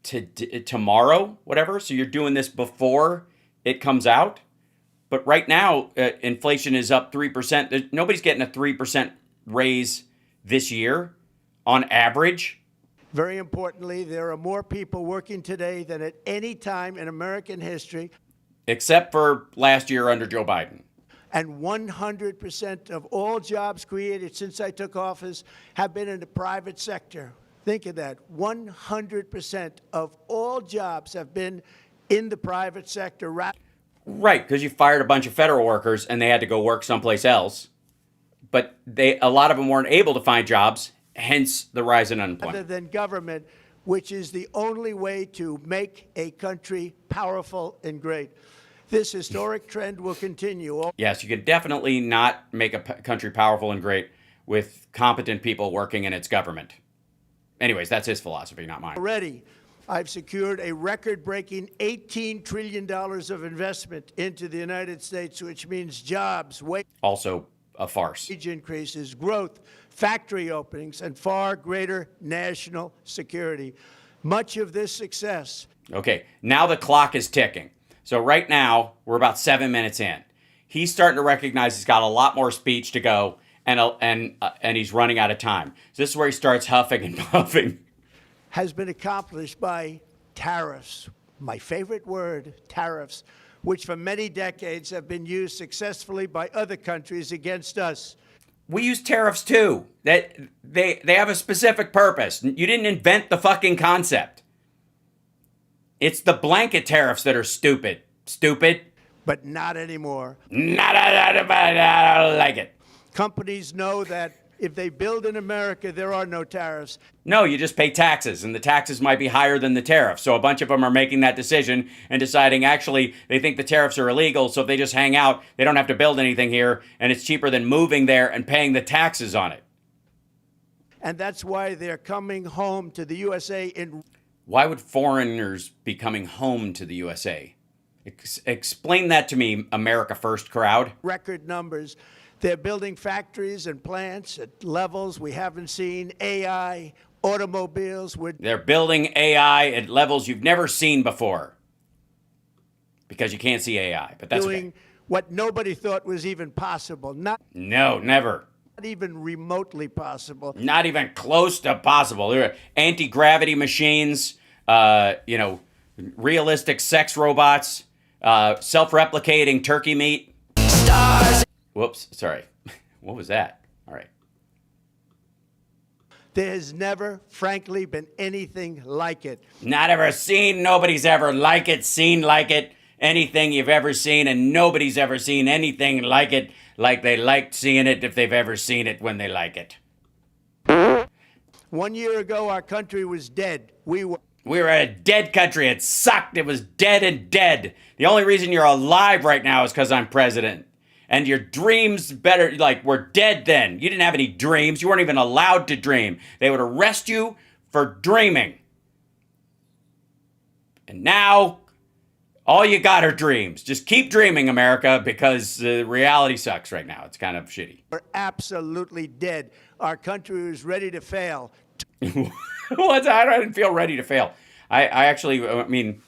B: tomorrow, whatever. So you're doing this before it comes out. But right now, inflation is up 3%. Nobody's getting a 3% raise this year on average.
C: Very importantly, there are more people working today than at any time in American history.
B: Except for last year under Joe Biden.
C: And 100% of all jobs created since I took office have been in the private sector. Think of that. 100% of all jobs have been in the private sector.
B: Right, because you fired a bunch of federal workers and they had to go work someplace else. But a lot of them weren't able to find jobs, hence the rise in unemployment.
C: Rather than government, which is the only way to make a country powerful and great. This historic trend will continue.
B: Yes, you can definitely not make a country powerful and great with competent people working in its government. Anyways, that's his philosophy, not mine.
C: Already, I've secured a record-breaking $18 trillion of investment into the United States, which means jobs, wage
B: Also a farce.
C: increases, growth, factory openings, and far greater national security. Much of this success
B: Okay, now the clock is ticking. So right now, we're about 7 minutes in. He's starting to recognize he's got a lot more speech to go, and he's running out of time. So this is where he starts huffing and puffing.
C: has been accomplished by tariffs. My favorite word, tariffs, which for many decades have been used successfully by other countries against us.
B: We use tariffs too. That they have a specific purpose. You didn't invent the fucking concept. It's the blanket tariffs that are stupid. Stupid.
C: But not anymore.
B: I don't like it.
C: Companies know that if they build in America, there are no tariffs.
B: No, you just pay taxes, and the taxes might be higher than the tariff. So a bunch of them are making that decision and deciding actually they think the tariffs are illegal, so if they just hang out, they don't have to build anything here, and it's cheaper than moving there and paying the taxes on it.
C: And that's why they're coming home to the USA in
B: Why would foreigners be coming home to the USA? Explain that to me, America First crowd.
C: record numbers. They're building factories and plants at levels we haven't seen, AI, automobiles. We're
B: They're building AI at levels you've never seen before. Because you can't see AI, but that's
C: doing
B: okay.
C: what nobody thought was even possible, not
B: No, never.
C: even remotely possible.
B: Not even close to possible. There are anti-gravity machines, realistic sex robots, self-replicating turkey meat.
A: Stars.
B: Whoops, sorry. What was that? All right.
C: There has never, frankly, been anything like it.
B: Not ever seen, nobody's ever seen like it, anything you've ever seen, and nobody's ever seen anything like it, like they liked seeing it if they've ever seen it when they like it.
C: 1 year ago, our country was dead. We were
B: a dead country. It sucked. It was dead and dead. The only reason you're alive right now is because I'm president. And your dreams were dead then. You didn't have any dreams. You weren't even allowed to dream. They would arrest you for dreaming. And now, all you got are dreams. Just keep dreaming, America, because reality sucks right now. It's kind of shitty.
C: absolutely dead. Our country was ready to fail.
B: What? I didn't feel ready to fail. I actually, I mean,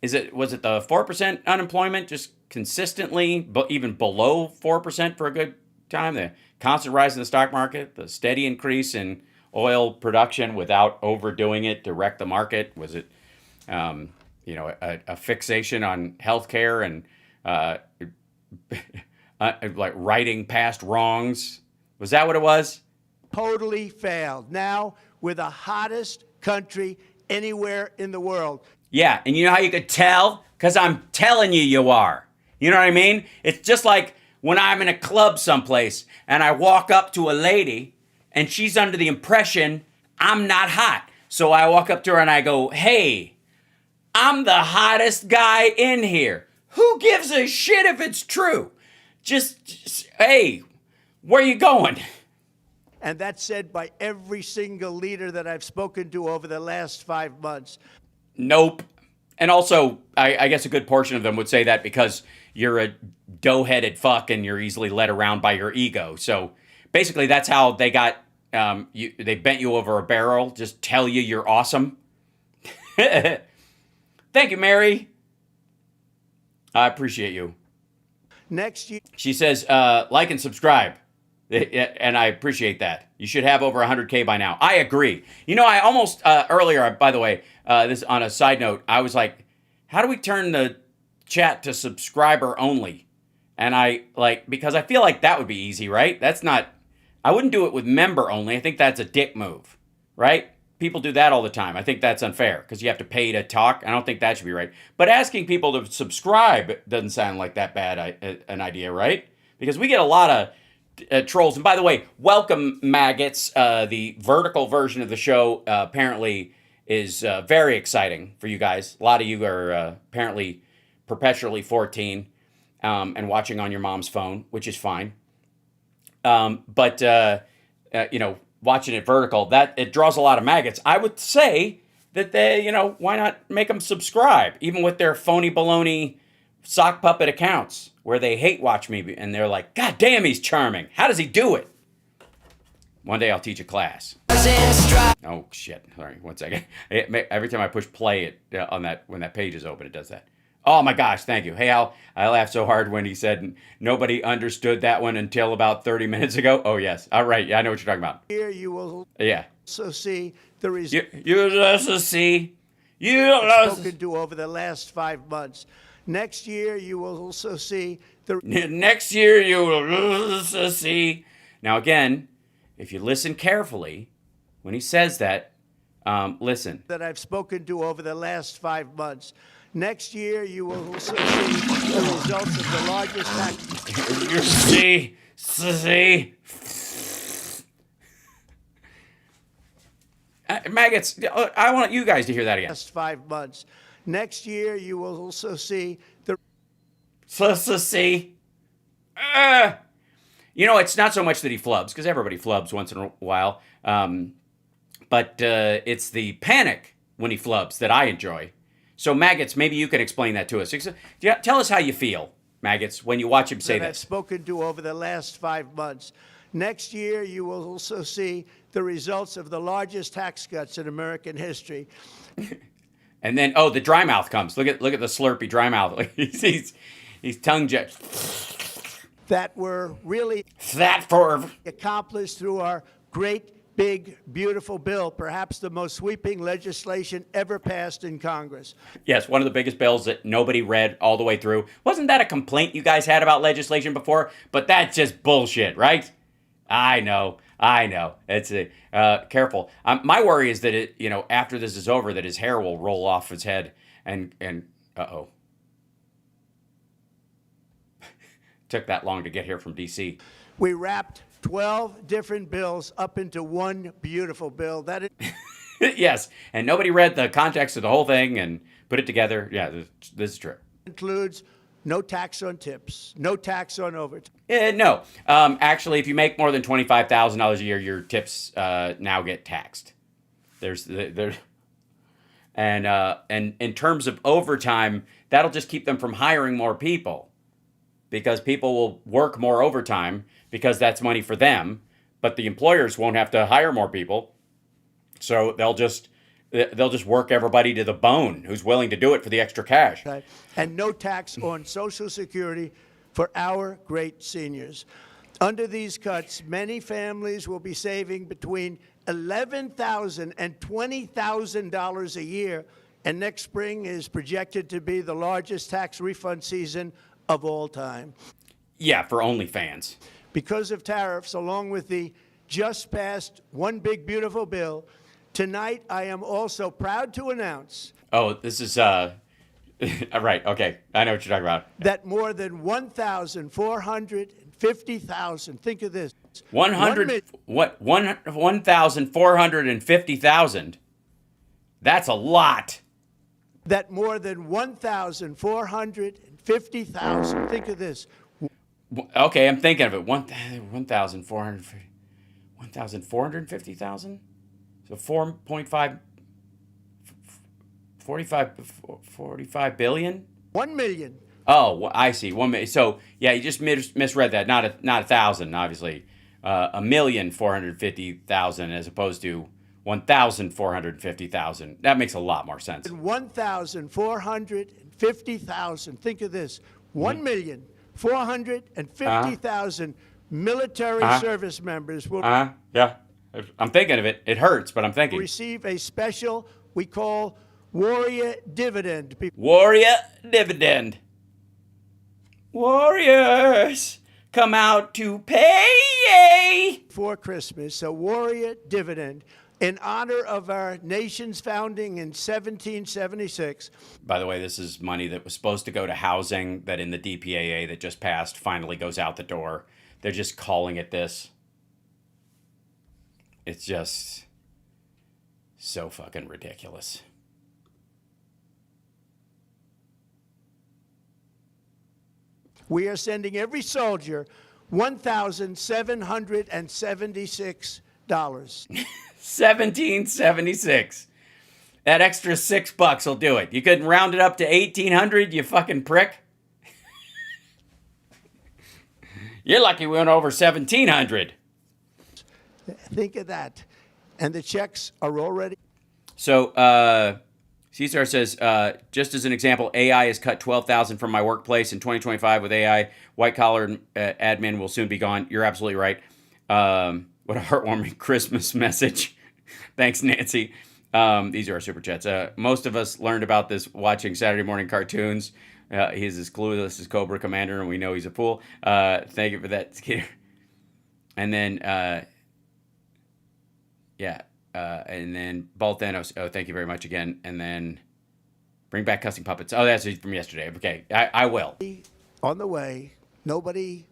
B: was it the 4% unemployment just consistently, but even below 4% for a good time? The constant rise in the stock market, the steady increase in oil production without overdoing it to wreck the market? Was it, a fixation on healthcare and like righting past wrongs? Was that what it was?
C: Totally failed. Now we're the hottest country anywhere in the world.
B: Yeah, and you know how you could tell? Because I'm telling you, you are. You know what I mean? It's just like when I'm in a club someplace and I walk up to a lady and she's under the impression I'm not hot. So I walk up to her and I go, hey, I'm the hottest guy in here. Who gives a shit if it's true? Just hey, where you going?
C: And that's said by every single leader that I've spoken to over the last 5 months.
B: Nope. And also, I guess a good portion of them would say that because you're a dough-headed fuck and you're easily led around by your ego. So basically, that's how they got they bent you over a barrel. Just tell you you're awesome. Thank you, Mary. I appreciate you.
C: Next year,
B: She says, like and subscribe. And I appreciate that. You should have over 100K by now. I agree. You know, I almost, earlier, by the way, this on a side note, I was like, how do we turn the chat to subscriber only? And because I feel like that would be easy, right? I wouldn't do it with member only. I think that's a dick move, right? People do that all the time. I think that's unfair because you have to pay to talk. I don't think that should be right. But asking people to subscribe doesn't sound like that bad an idea, right? Because we get a lot of trolls. And by the way, welcome, maggots. The vertical version of the show apparently is very exciting for you guys. A lot of you are apparently perpetually 14 and watching on your mom's phone, which is fine. But watching it vertical, that it draws a lot of maggots. I would say that they, why not make them subscribe, even with their phony baloney sock puppet accounts where they hate watch me and they're like, God damn, he's charming. How does he do it? One day I'll teach a class. Oh shit! Sorry, 1 second. Every time I push play on that when that page is open, it does that. Oh my gosh, thank you. Hey Al, I laughed so hard when he said nobody understood that one until about 30 minutes ago. Oh yes, all right. Yeah, I know what you're talking about.
C: Here you will
B: Yeah.
C: also see the results
B: You'll also see. You'll also
C: spoken to over the last 5 months. Next year, you will also see the
B: Next year you will also see. Now again, if you listen carefully, when he says that, listen.
C: that I've spoken to over the last 5 months. Next year, you will also see the results of the largest tax.
B: You see. Maggots, I want you guys to hear that again.
C: Last 5 months. Next year, you will also see the
B: See. It's not so much that he flubs, because everybody flubs once in a while. But it's the panic when he flubs that I enjoy. So, Maggots, maybe you can explain that to us. Tell us how you feel, Maggots, when you watch him say
C: that I've
B: this.
C: spoken to over the last 5 months. Next year, you will also see the results of the largest tax cuts in American history.
B: And then, the dry mouth comes. Look at the slurpy dry mouth. he's tongue jet.
C: That were really
B: That for
C: accomplished through our great, big, beautiful bill, perhaps the most sweeping legislation ever passed in Congress.
B: yes, one of the biggest bills that nobody read all the way through. Wasn't that a complaint you guys had about legislation before? But that's just bullshit, right? I know. It's careful. My worry is that after this is over, that his hair will roll off his head and took that long to get here from D.C.
C: We wrapped 12 different bills up into one beautiful bill. That is
B: Yes, and nobody read the context of the whole thing and put it together. Yeah, this is true.
C: includes no tax on tips, no tax on overtime.
B: No. Actually, if you make more than $25,000 a year, your tips now get taxed. And in terms of overtime, that'll just keep them from hiring more people, because people will work more overtime because that's money for them, but the employers won't have to hire more people, so they'll just work everybody to the bone who's willing to do it for the extra cash.
C: Right? And no tax on Social Security for our great seniors. Under these cuts, many families will be saving between $11,000 and $20,000 a year, and next spring is projected to be the largest tax refund season of all time.
B: Yeah, for OnlyFans.
C: Because of tariffs, along with the just passed One Big Beautiful Bill, tonight I am also proud to announce
B: Oh, this is right. Okay, I know what you're talking about.
C: that more than 1,450,000, think of this,
B: 1,450,000. That's a lot.
C: that more than 1,450,000, think of this,
B: Okay, I'm thinking of it. 1,450,000? So 4.5, 45 billion?
C: 1 million.
B: Oh, I see. 1 million. So yeah, you just misread that. Not 1,000, obviously. 1,450,000 as opposed to 1,450,000. That makes a lot more sense.
C: 1,450,000, think of this, 1,450,000 military service members will
B: Yeah. I'm thinking of it. It hurts, but I'm thinking.
C: receive a special we call warrior dividend.
B: Warrior dividend. Warriors come out to pay.
C: For Christmas, a warrior dividend in honor of our nation's founding in 1776.
B: By the way, this is money that was supposed to go to housing that in the DPAA that just passed finally goes out the door. They're just calling it this. It's just so fucking ridiculous.
C: We are sending every soldier $1,776.
B: 1776. That extra $6 will do it. You couldn't round it up to 1,800, you fucking prick. You're lucky we went over 1,700.
C: Think of that. And the checks are already.
B: So, Cesar says, just as an example, AI has cut 12,000 from my workplace in 2025 with AI. White collar admin will soon be gone. You're absolutely right. What a heartwarming Christmas message. Thanks, Nancy. These are our super chats. Most of us learned about this watching Saturday morning cartoons. He's as clueless as Cobra Commander, and we know he's a fool. Thank you for that, Skeeter. And then, and then Balthanos. Oh, thank you very much again. And then bring back cussing puppets. Oh, that's from yesterday. Okay, I will.
C: On the way. Nobody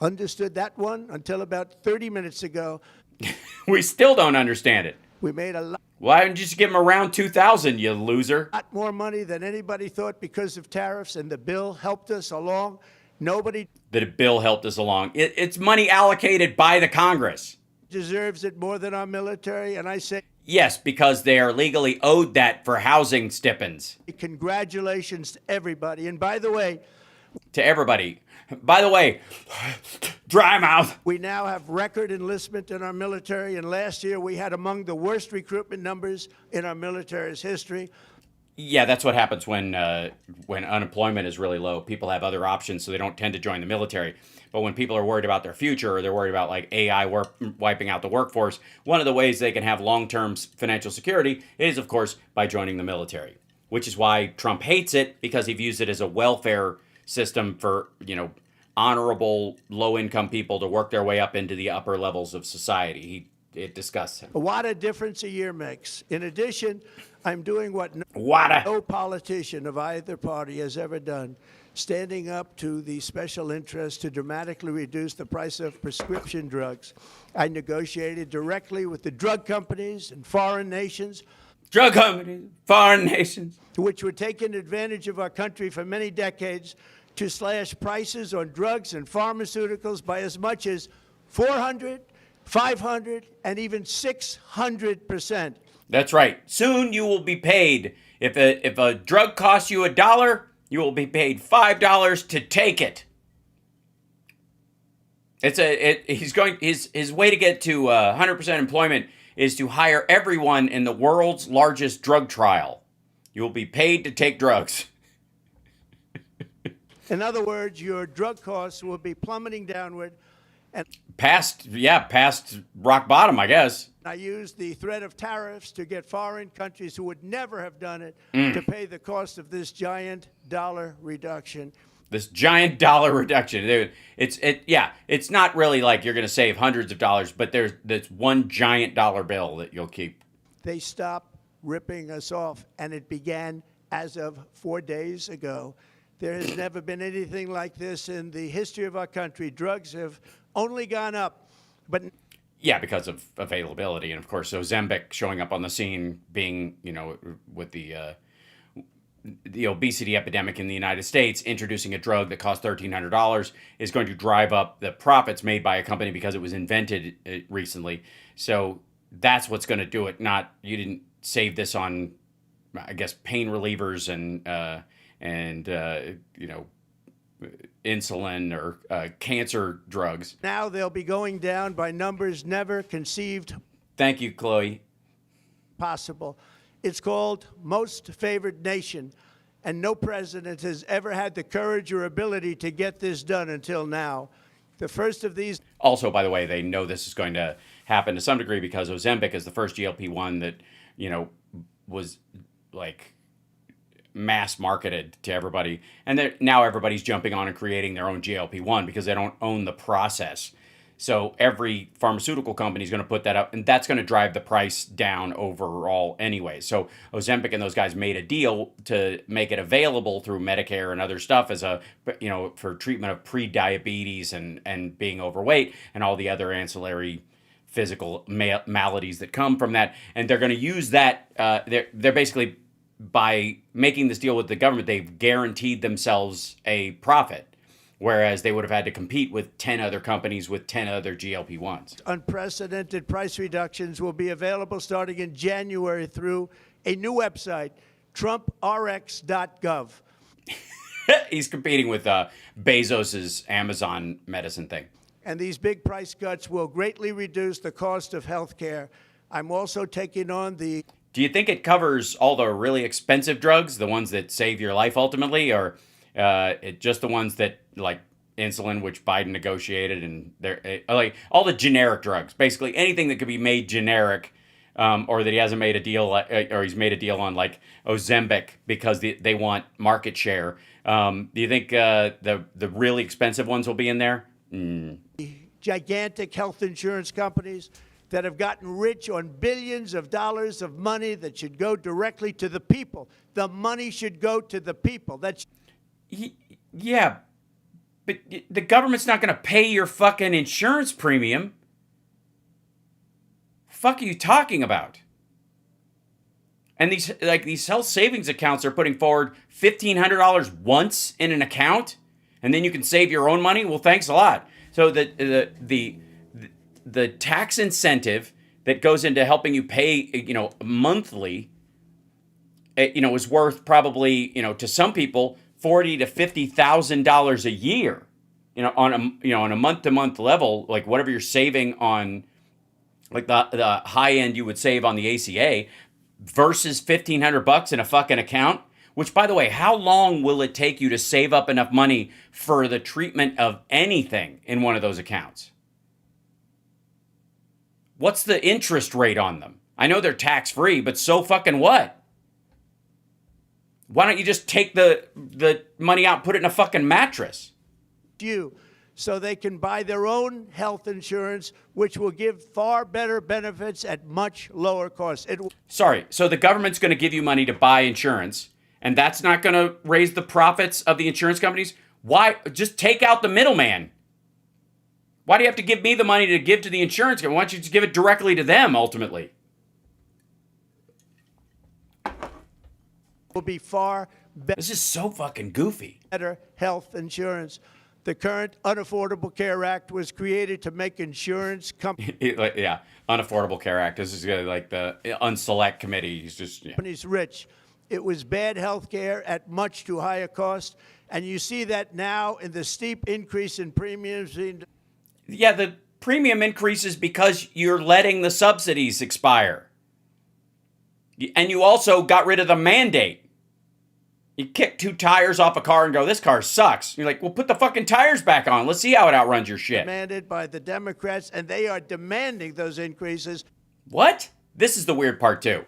C: understood that one until about 30 minutes ago.
B: We still don't understand it.
C: We made a lot.
B: Why didn't you just give them around 2,000, you loser?
C: More money than anybody thought because of tariffs, and the bill helped us along. Nobody
B: The bill helped us along. It's money allocated by the Congress.
C: deserves it more than our military, and I say
B: Yes, because they are legally owed that for housing stipends.
C: congratulations to everybody. And by the way,
B: To everybody. By the way, dry mouth.
C: we now have record enlistment in our military, and last year we had among the worst recruitment numbers in our military's history.
B: Yeah, that's what happens when unemployment is really low. People have other options, so they don't tend to join the military. But when people are worried about their future, or they're worried about like AI wiping out the workforce, one of the ways they can have long-term financial security is, of course, by joining the military. Which is why Trump hates it, because he views it as a welfare system for, honorable low-income people to work their way up into the upper levels of society. It disgusts him.
C: What a difference a year makes. In addition, I'm doing what
B: What
C: no politician of either party has ever done, standing up to the special interests to dramatically reduce the price of prescription drugs. I negotiated directly with the drug companies and foreign nations,
B: Drug companies, foreign nations.
C: which were taking advantage of our country for many decades, to slash prices on drugs and pharmaceuticals by as much as 400, 500, and even 600%.
B: That's right. Soon you will be paid. If a drug costs you $1, you will be paid $5 to take it. His way to get to 100% employment is to hire everyone in the world's largest drug trial. You will be paid to take drugs.
C: In other words, your drug costs will be plummeting downward. And
B: Past rock bottom, I guess.
C: I used the threat of tariffs to get foreign countries who would never have done it to pay the cost of this giant dollar reduction.
B: This giant dollar reduction. It's not really like you're going to save hundreds of dollars, but there's one giant dollar bill that you'll keep.
C: They stopped ripping us off, and it began as of 4 days ago. There has never been anything like this in the history of our country. Drugs have only gone up, but
B: Yeah, because of availability, and of course Ozempic showing up on the scene, being with the obesity epidemic in the United States, introducing a drug that costs $1,300 is going to drive up the profits made by a company because it was invented recently. So that's what's going to do it. Not, you didn't save this on, I guess, pain relievers and insulin or cancer drugs.
C: now they'll be going down by numbers never conceived
B: Thank you, Chloe.
C: possible. It's called Most Favored Nation, and no president has ever had the courage or ability to get this done until now. The first of these
B: Also, by the way, they know this is going to happen to some degree because Ozempic is the first GLP-1 that, was like mass marketed to everybody. And now everybody's jumping on and creating their own GLP-1 because they don't own the process. So every pharmaceutical company is going to put that up, and that's going to drive the price down overall anyway. So Ozempic and those guys made a deal to make it available through Medicare and other stuff as for treatment of pre-diabetes and being overweight and all the other ancillary physical maladies that come from that. And they're going to use that. They're basically, by making this deal with the government, they've guaranteed themselves a profit. whereas they would have had to compete with 10 other companies with 10 other GLP-1s.
C: Unprecedented price reductions will be available starting in January through a new website, trumprx.gov.
B: He's competing with Bezos's Amazon medicine thing.
C: And these big price cuts will greatly reduce the cost of health care. I'm also taking on the...
B: Do you think it covers all the really expensive drugs, the ones that save your life ultimately, or just the ones that, like insulin, which Biden negotiated, and they're like all the generic drugs, basically anything that could be made generic, or that he hasn't made a deal, or he's made a deal on, like Ozempic, because they want market share. Do you think the really expensive ones will be in there?
C: Gigantic health insurance companies that have gotten rich on billions of dollars of money that should go directly to the people. The money should go to the people. That's...
B: Yeah, but the government's not going to pay your fucking insurance premium. Fuck are you talking about? And these health savings accounts are putting forward $1,500 once in an account, and then you can save your own money. Well, thanks a lot. So the tax incentive that goes into helping you pay, monthly, is worth probably, to some people $40,000 to $50,000 a year, on a month-to-month level, like whatever you're saving on, like the high end you would save on the ACA, versus $1,500 in a fucking account. Which, by the way, how long will it take you to save up enough money for the treatment of anything in one of those accounts? What's the interest rate on them? I know they're tax-free, but so fucking what? Why don't you just take the money out and put it in a fucking mattress?
C: So they can buy their own health insurance, which will give far better benefits at much lower cost.
B: Sorry, so the government's going to give you money to buy insurance, and that's not going to raise the profits of the insurance companies? Why? Just take out the middleman. Why do you have to give me the money to give to the insurance company? Why don't you just give it directly to them, ultimately?
C: Will be far better.
B: This is so fucking goofy.
C: Better health insurance. The current Unaffordable Care Act was created to make insurance companies...
B: Yeah, Unaffordable Care Act. This is like the Unselect Committee. He's just... Yeah.
C: Companies rich. It was bad health care at much too high a cost. And you see that now in the steep increase in premiums.
B: Yeah, the premium increases because you're letting the subsidies expire. And you also got rid of the mandate. You kick 2 tires off a car and go, this car sucks. You're like, well, put the fucking tires back on. Let's see how it outruns your shit.
C: Demanded by the Democrats, and they are demanding those increases.
B: What? This is the weird part, too.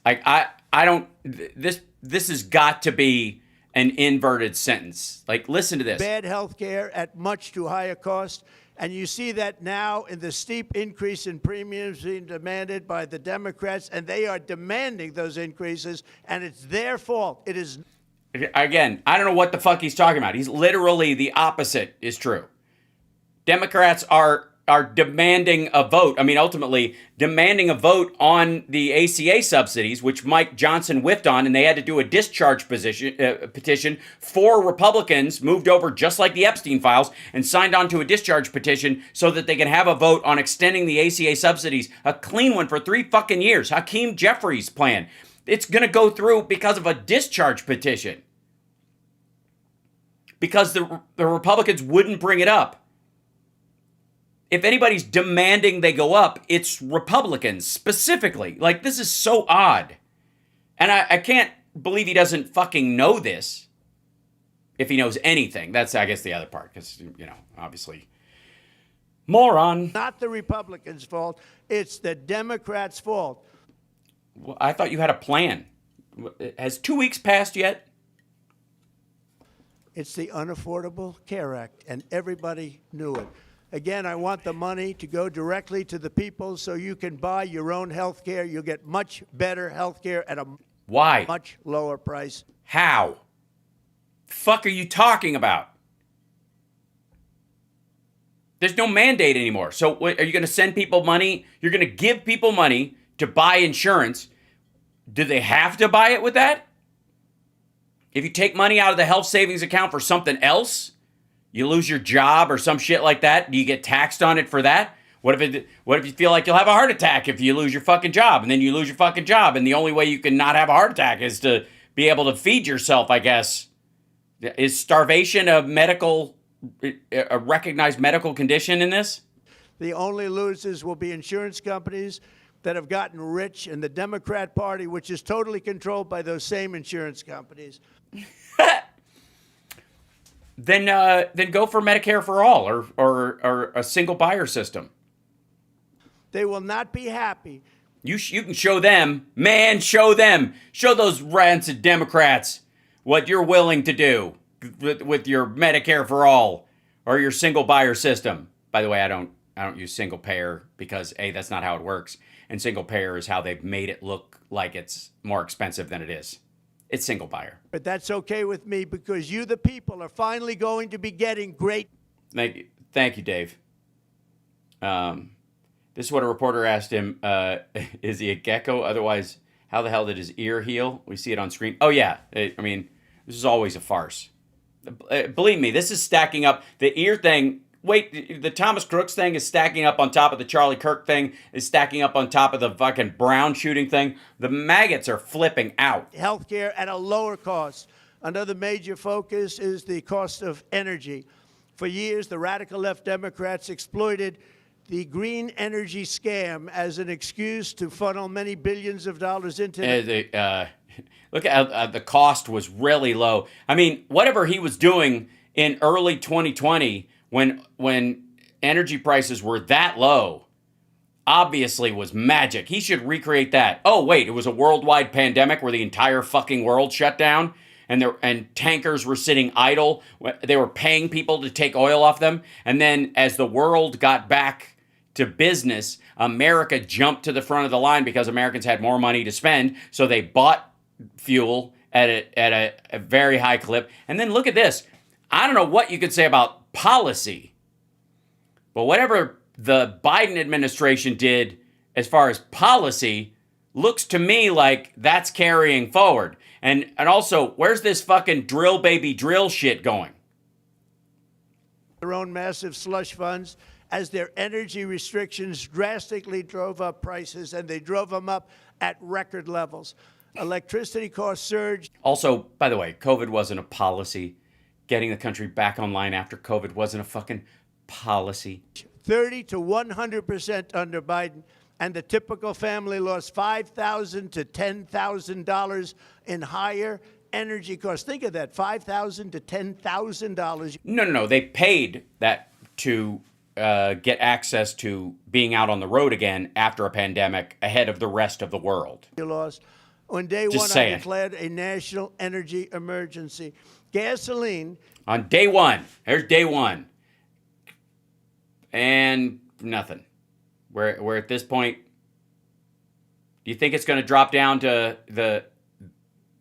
B: Like, I don't... This has got to be an inverted sentence. Like, listen to this.
C: Bad health care at much too high a cost. And you see that now in the steep increase in premiums being demanded by the Democrats, and they are demanding those increases, and it's their fault. It is...
B: Again, I don't know what the fuck he's talking about. He's literally the opposite is true. Democrats are demanding a vote. I mean, ultimately, demanding a vote on the ACA subsidies, which Mike Johnson whiffed on, and they had to do a discharge petition. 4 Republicans moved over, just like the Epstein files, and signed on to a discharge petition so that they can have a vote on extending the ACA subsidies, a clean one for 3 fucking years. Hakeem Jeffries' plan. It's going to go through because of a discharge petition. Because the Republicans wouldn't bring it up. If anybody's demanding they go up, it's Republicans specifically. Like, this is so odd. And I can't believe he doesn't fucking know this. If he knows anything. That's, I guess, the other part. Because, obviously, moron.
C: Not the Republicans' fault. It's the Democrats' fault.
B: Well, I thought you had a plan. Has 2 weeks passed yet?
C: It's the Unaffordable Care Act, and everybody knew it. Again, I want the money to go directly to the people so you can buy your own health care. You'll get much better health care at a much lower price.
B: How? Fuck are you talking about? There's no mandate anymore. So are you going to send people money? You're going to give people money to buy insurance. Do they have to buy it with that? If you take money out of the health savings account for something else, You lose your job or some shit like that? Do you get taxed on it for that? What if you feel like you'll have a heart attack if you lose your fucking job, and then you lose your fucking job, and the only way you can not have a heart attack is to be able to feed yourself, I guess. Is starvation a recognized medical condition in this?
C: The only losers will be insurance companies that have gotten rich, and the Democrat Party, which is totally controlled by those same insurance companies.
B: Then go for Medicare for all or a single buyer system.
C: They will not be happy.
B: You can show them, man, show those rancid Democrats what you're willing to do with your Medicare for all or your single buyer system. By the way, I don't use single payer because A, that's not how it works. And single payer is how they've made it look like it's more expensive than it is. It's single buyer.
C: But that's okay with me because you, the people, are finally going to be getting great.
B: Thank you, Dave. This is what a reporter asked him. Is he a gecko? Otherwise, how the hell did his ear heal? We see it on screen. Oh, yeah. I mean, this is always a farce. Believe me, this is stacking up. The ear thing, the Thomas Crooks thing is stacking up on top of the Charlie Kirk thing, is stacking up on top of the fucking Brown shooting thing. The maggots are flipping out.
C: Healthcare at a lower cost. Another major focus is the cost of energy. For years, the radical left Democrats exploited the green energy scam as an excuse to funnel many billions of dollars into
B: look at the cost was really low. I mean, whatever he was doing in early 2020 when energy prices were that low, obviously was magic. He should recreate that. Oh, wait, it was a worldwide pandemic where the entire fucking world shut down and tankers were sitting idle. They were paying people to take oil off them. And then as the world got back to business, America jumped to the front of the line because Americans had more money to spend. So they bought fuel at a very high clip. And then look at this. I don't know what you could say about policy, but whatever the Biden administration did as far as policy looks to me like that's carrying forward. And also, where's this fucking drill baby drill shit going?
C: Their own massive slush funds as their energy restrictions drastically drove up prices, and they drove them up at record levels. Electricity costs surged.
B: Also, by the way, COVID wasn't a policy. Getting the country back online after COVID wasn't a fucking policy.
C: 30 to 100% under Biden, and the typical family lost $5,000 to $10,000 in higher energy costs. Think of that, $5,000 to $10,000.
B: No. They paid that to get access to being out on the road again after a pandemic ahead of the rest of the world.
C: You lost. On day one, I declared a national energy emergency. Gasoline.
B: On day one. There's day one. And nothing. We're at this point. Do you think it's going to drop down to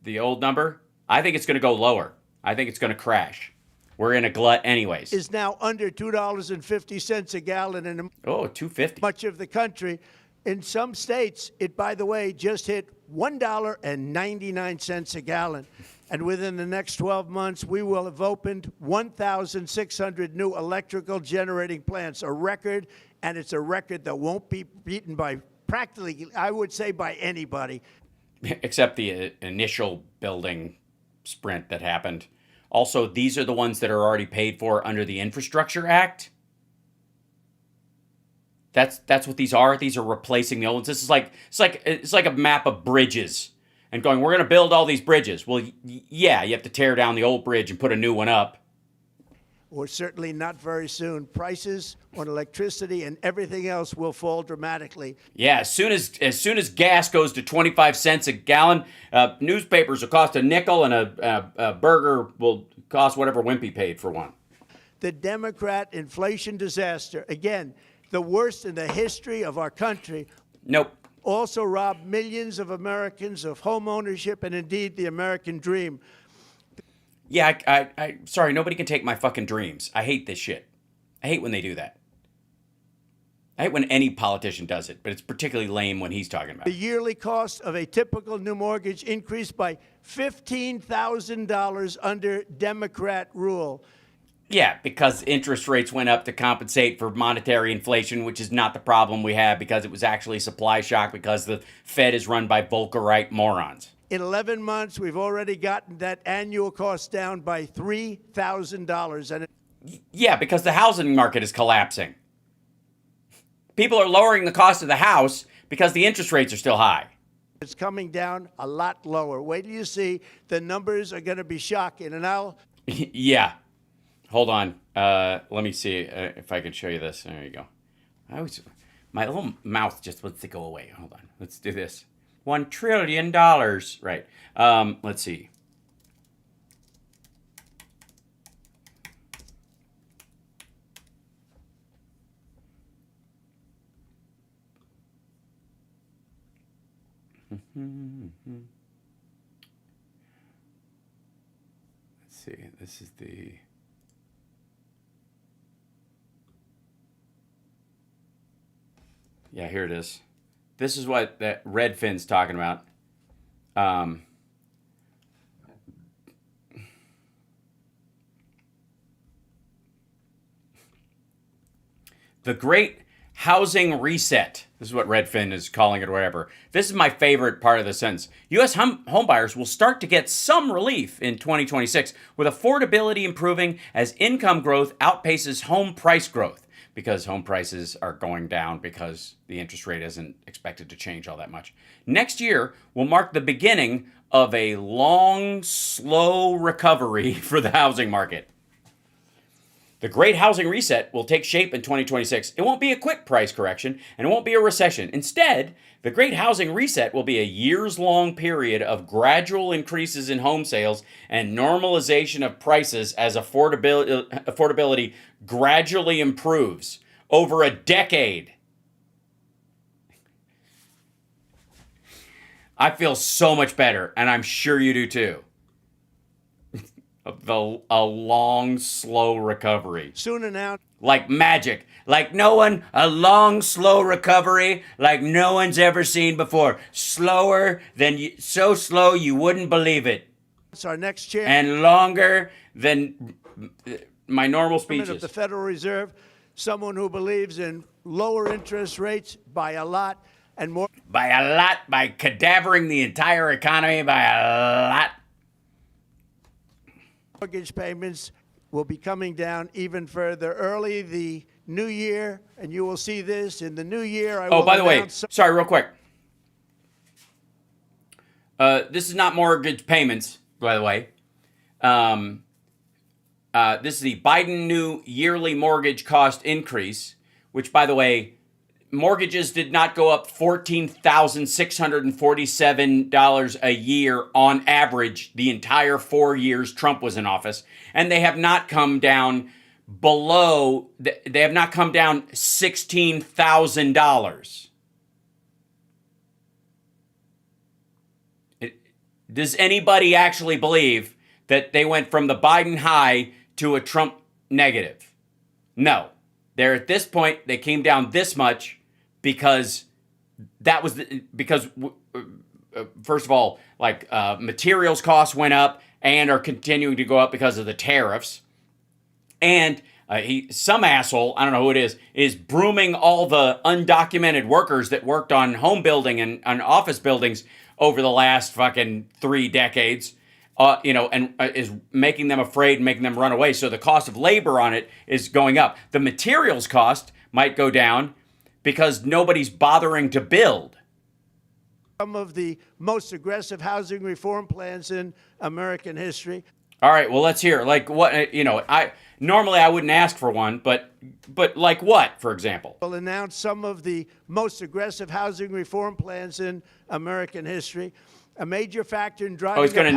B: the old number? I think it's going to go lower. I think it's going to crash. We're in a glut anyways.
C: Is now under $2.50 a gallon in
B: $2.50.
C: much of the country. In some states, it, by the way, just hit $1.99 a gallon. And within the next 12 months, we will have opened 1,600 new electrical generating plants, a record, and it's a record that won't be beaten by practically, I would say, by anybody.
B: Except the initial building sprint that happened. Also, these are the ones that are already paid for under the Infrastructure Act. That's what these are. These are replacing the old ones. This is it's like a map of bridges and going, we're going to build all these bridges. Well, yeah, you have to tear down the old bridge and put a new one up.
C: Or certainly not very soon. Prices on electricity and everything else will fall dramatically.
B: Yeah, as soon as gas goes to 25 cents a gallon, newspapers will cost a nickel, and a burger will cost whatever Wimpy paid for one.
C: The Democrat inflation disaster, again, the worst in the history of our country.
B: Nope.
C: Also robbed millions of Americans of home ownership and indeed the American dream.
B: Yeah, I sorry, nobody can take my fucking dreams. I hate this shit. I hate when they do that. I hate when any politician does it, but it's particularly lame when he's talking about it.
C: The yearly cost of a typical new mortgage increased by $15,000 under Democrat rule.
B: Yeah, because interest rates went up to compensate for monetary inflation, which is not the problem we have because it was actually supply shock because the Fed is run by Volckerite morons.
C: In 11 months, we've already gotten that annual cost down by $3,000. And
B: Yeah, because the housing market is collapsing. People are lowering the cost of the house because the interest rates are still high.
C: it's coming down a lot lower. Wait till you see. The numbers are going to be shocking. And I'll
B: Yeah. Hold on. Let me see if I can show you this. There you go. My little mouth just wants to go away. Hold on. Let's do this. $1 trillion. Right. Let's see. Let's see. This is the... Yeah, here it is. This is what that Redfin's talking about. The Great Housing Reset. This is what Redfin is calling it or whatever. This is my favorite part of the sentence. U.S. homebuyers will start to get some relief in 2026 with affordability improving as income growth outpaces home price growth, because home prices are going down because the interest rate isn't expected to change all that much. Next year will mark the beginning of a long, slow recovery for the housing market. The Great Housing Reset will take shape in 2026. It won't be a quick price correction, and it won't be a recession. Instead, the Great Housing Reset will be a years-long period of gradual increases in home sales and normalization of prices as affordability gradually improves over a decade. I feel so much better, and I'm sure you do too. A long, slow recovery.
C: soon announce
B: Like magic. Like no one, a long, slow recovery like no one's ever seen before. Slower than so slow you wouldn't believe it.
C: our next chairman
B: And longer than my normal
C: of the
B: speeches.
C: Federal Reserve, someone who believes in lower interest rates by a lot and more
B: By a lot, by cadavering the entire economy by a lot.
C: mortgage payments will be coming down even further early the new year, and you will see this in the new year. I
B: Oh,
C: will
B: by the way,
C: announce
B: sorry, real quick. This is not mortgage payments, by the way. This is the Biden new yearly mortgage cost increase, which, by the way, mortgages did not go up $14,647 a year on average the entire 4 years Trump was in office. And they have not come down below, they have not come down $16,000. Does anybody actually believe that they went from the Biden high to a Trump negative? No. They're at this point, they came down this much because that was first of all, like materials costs went up and are continuing to go up because of the tariffs. And some asshole, I don't know who it is brooming all the undocumented workers that worked on home building and on office buildings over the last fucking 3 decades, and is making them afraid, making them run away. So the cost of labor on it is going up. The materials cost might go down because nobody's bothering to build.
C: some of the most aggressive housing reform plans in American history.
B: All right, well, let's hear. Like what, I normally I wouldn't ask for one, but like what, for example?
C: Will announce some of the most aggressive housing reform plans in American history. A major factor in driving.
B: Oh, he's going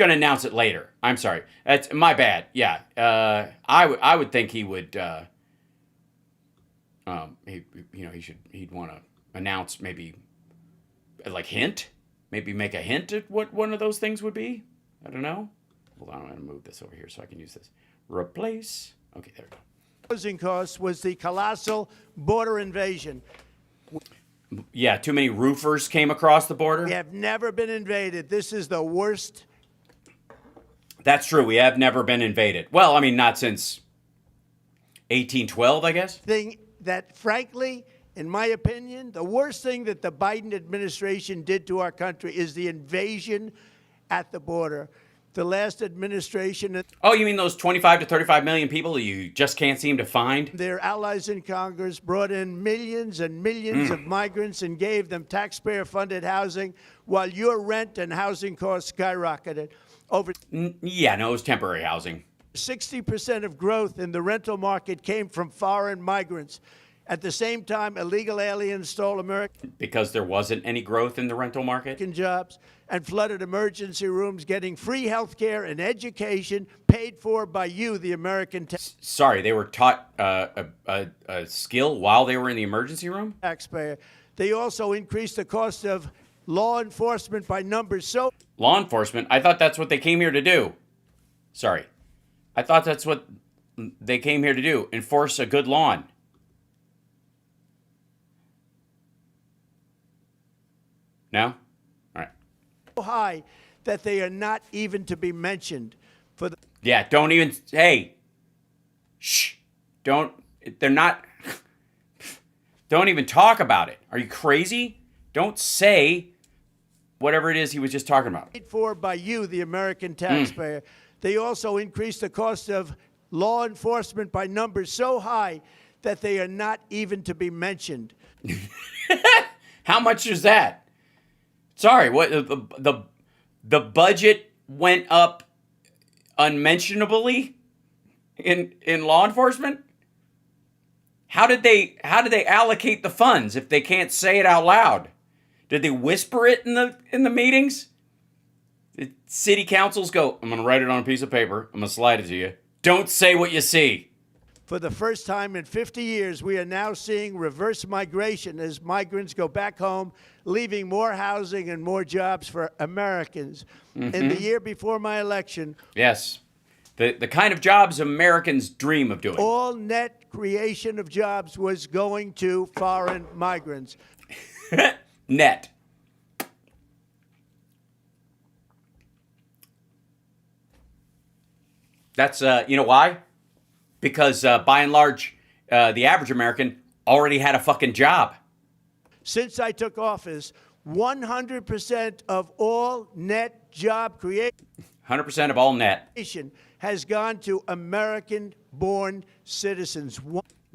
B: to announce it later. I'm sorry. That's my bad. Yeah. I would think he would he'd want to announce, maybe like maybe make a hint at what one of those things would be. I don't know. Hold on, I'm going to move this over here so I can use this. Replace. Okay, there we go.
C: Housing costs was the colossal border invasion.
B: Yeah, too many roofers came across the border.
C: We have never been invaded. This is the worst.
B: That's true. We have never been invaded. Well, I mean, not since 1812, I guess.
C: thing that, frankly, in my opinion, the worst thing that the Biden administration did to our country is the invasion at the border. The last administration,
B: Oh, you mean those 25 to 35 million people that you just can't seem to find?
C: their allies in Congress brought in millions and millions of migrants and gave them taxpayer-funded housing while your rent and housing costs skyrocketed. Over
B: Yeah, no, it was temporary housing.
C: 60% of growth in the rental market came from foreign migrants. At the same time, illegal aliens stole American
B: Because there wasn't any growth in the rental market?
C: jobs and flooded emergency rooms, getting free health care and education paid for by you, the American
B: Sorry, they were taught a skill while they were in the emergency room?
C: taxpayer. They also increased the cost of law enforcement by numbers so
B: Law enforcement? I thought that's what they came here to do. Sorry. I thought that's what they came here to do, enforce a good lawn. No? All right.
C: high that they are not even to be mentioned. For the
B: Yeah, don't even, hey, shh, don't, they're not, don't even talk about it. Are you crazy? Don't say whatever it is he was just talking about.
C: paid for by you, the American taxpayer. They also increased the cost of law enforcement by numbers so high that they are not even to be mentioned.
B: How much is that? Sorry, what the budget went up unmentionably in law enforcement? How did they allocate the funds if they can't say it out loud? Did they whisper it in the meetings? Did city councils go, I'm going to write it on a piece of paper. I'm going to slide it to you. Don't say what you see.
C: For the first time in 50 years, we are now seeing reverse migration as migrants go back home, leaving more housing and more jobs for Americans. In the year before my election,
B: Yes. The kind of jobs Americans dream of doing.
C: all net creation of jobs was going to foreign migrants.
B: Net. That's, you know why? Because by and large, the average American already had a fucking job.
C: Since I took office, 100% of all net job creation
B: 100% of all net.
C: has gone to American-born citizens.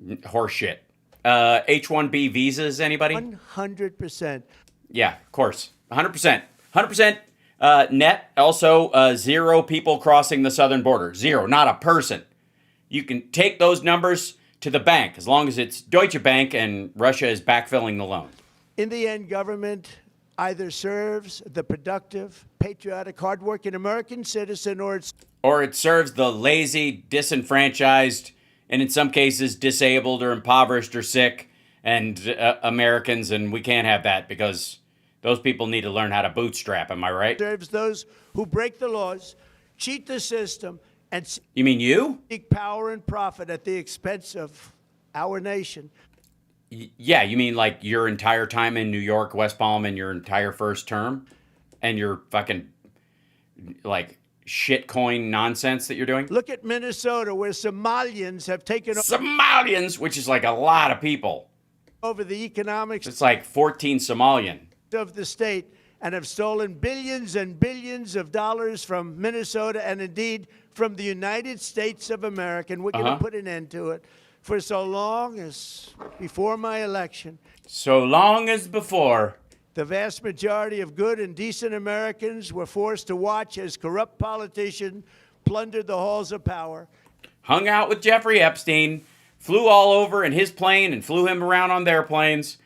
B: Horseshit. H-1B visas, anybody?
C: 100%.
B: Yeah, of course. 100%. 100% net. Also, 0 people crossing the southern border. 0. Not a person. You can take those numbers to the bank as long as it's Deutsche Bank and Russia is backfilling the loan.
C: In the end, government either serves the productive, patriotic, hardworking American citizen
B: Or it serves the lazy, disenfranchised, and in some cases disabled or impoverished or sick and Americans, and we can't have that because those people need to learn how to bootstrap, am I right?
C: serves those who break the laws, cheat the system, and
B: You mean you?
C: seek power and profit at the expense of our nation.
B: Yeah, you mean like your entire time in New York, West Palm, and your entire first term? And your fucking, like, shitcoin nonsense that you're doing?
C: Look at Minnesota, where Somalians have taken
B: Somalians, which is like a lot of people.
C: over the economics
B: It's like 14 Somalian.
C: of the state and have stolen billions and billions of dollars from Minnesota and indeed from the United States of America. And we're going to put an end to it. For so long as before my election,
B: So long as before.
C: the vast majority of good and decent Americans were forced to watch as corrupt politicians plundered the halls of power.
B: Hung out with Jeffrey Epstein, flew all over in his plane and flew him around on their planes,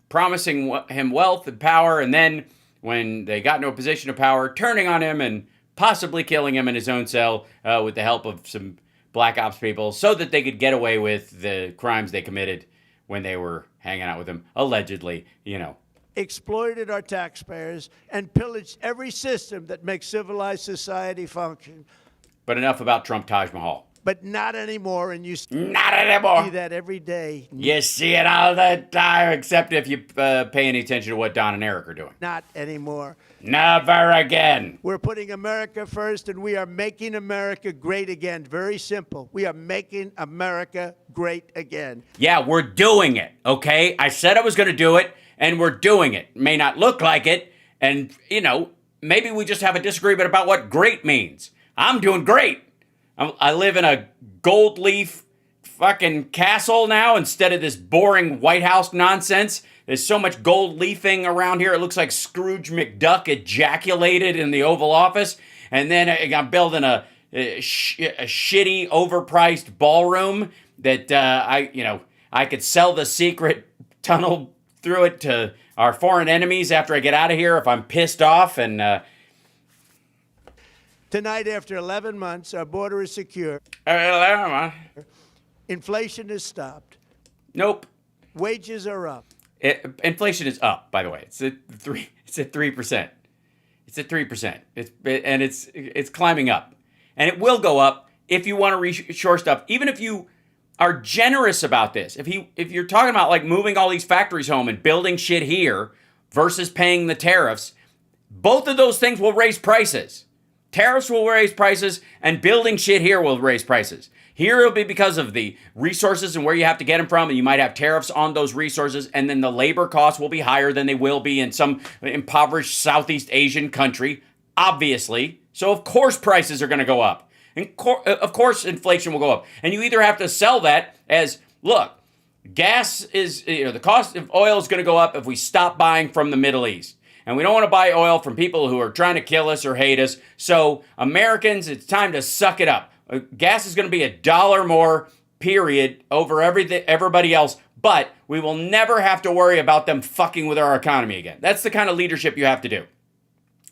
B: promising him wealth and power, and then when they got into a position of power, turning on him and possibly killing him in his own cell with the help of some black ops people so that they could get away with the crimes they committed when they were hanging out with him, allegedly, you know.
C: Exploited our taxpayers and pillaged every system that makes civilized society function.
B: But enough about Trump Taj Mahal.
C: but not anymore, and you
B: Not anymore.
C: see that every day.
B: You see it all the time, except if you pay any attention to what Don and Eric are doing.
C: Not anymore.
B: Never again.
C: We're putting America first, and we are making America great again. Very simple. We are making America great again.
B: Yeah, we're doing it, okay? I said I was going to do it, and we're doing it. May not look like it, and, you know, maybe we just have a disagreement about what great means. I'm doing great. I live in a gold leaf fucking castle now instead of this boring White House nonsense. There's so much gold leafing around here. It looks like Scrooge McDuck ejaculated in the Oval Office. And then I'm building a shitty, overpriced ballroom that I could sell the secret tunnel through it to our foreign enemies after I get out of here if I'm pissed off. And
C: Tonight, after 11 months, our border is secure.
B: 11 months.
C: Inflation is stopped.
B: Nope.
C: Wages are up.
B: Inflation is up, by the way. It's at 3%. It's at 3%. It's climbing up. And it will go up if you want to reshore stuff. Even if you are generous about this. If you're talking about like moving all these factories home and building shit here versus paying the tariffs, both of those things will raise prices. Tariffs will raise prices, and building shit here will raise prices. Here it'll be because of the resources and where you have to get them from, and you might have tariffs on those resources, and then the labor costs will be higher than they will be in some impoverished Southeast Asian country, obviously. So of course prices are going to go up. And of course inflation will go up. And you either have to sell that as, look, gas is, the cost of oil is going to go up if we stop buying from the Middle East. And we don't want to buy oil from people who are trying to kill us or hate us. So Americans, it's time to suck it up. Gas is going to be $1 more, period, over everybody else. But we will never have to worry about them fucking with our economy again. That's the kind of leadership you have to do.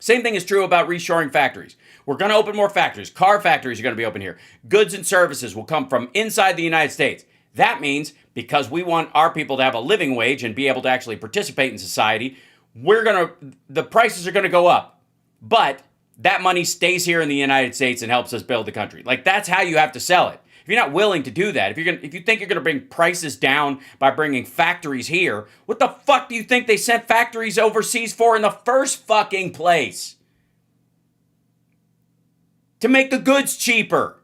B: Same thing is true about reshoring factories. We're going to open more factories. Car factories are going to be open here. Goods and services will come from inside the United States. That means because we want our people to have a living wage and be able to actually participate in society, the prices are going to go up, but that money stays here in the United States and helps us build the country. Like, that's how you have to sell it. If you're not willing to do that, if you think you're going to bring prices down by bringing factories here, what the fuck do you think they sent factories overseas for in the first fucking place? To make the goods cheaper.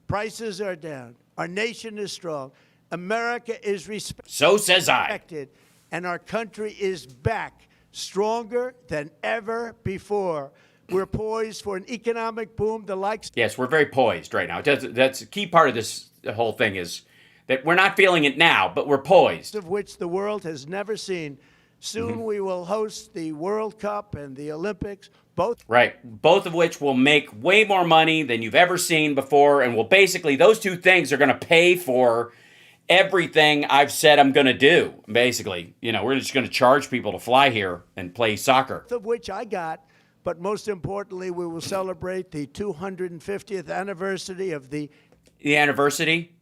C: Prices are down. Our nation is strong. America is respected.
B: So says I.
C: And our country is back, stronger than ever before. We're poised for an economic boom, the likes.
B: Yes, we're very poised right now. That's a key part of this whole thing is that we're not feeling it now, but we're poised.
C: Of which the world has never seen. Soon we will host the World Cup and the Olympics, both.
B: Right, both of which will make way more money than you've ever seen before, and will basically, those two things are going to pay for everything I've said I'm going to do, basically. We're just going to charge people to fly here and play soccer.
C: Of which I got, but most importantly, we will celebrate the 250th anniversary of the
B: anniversary.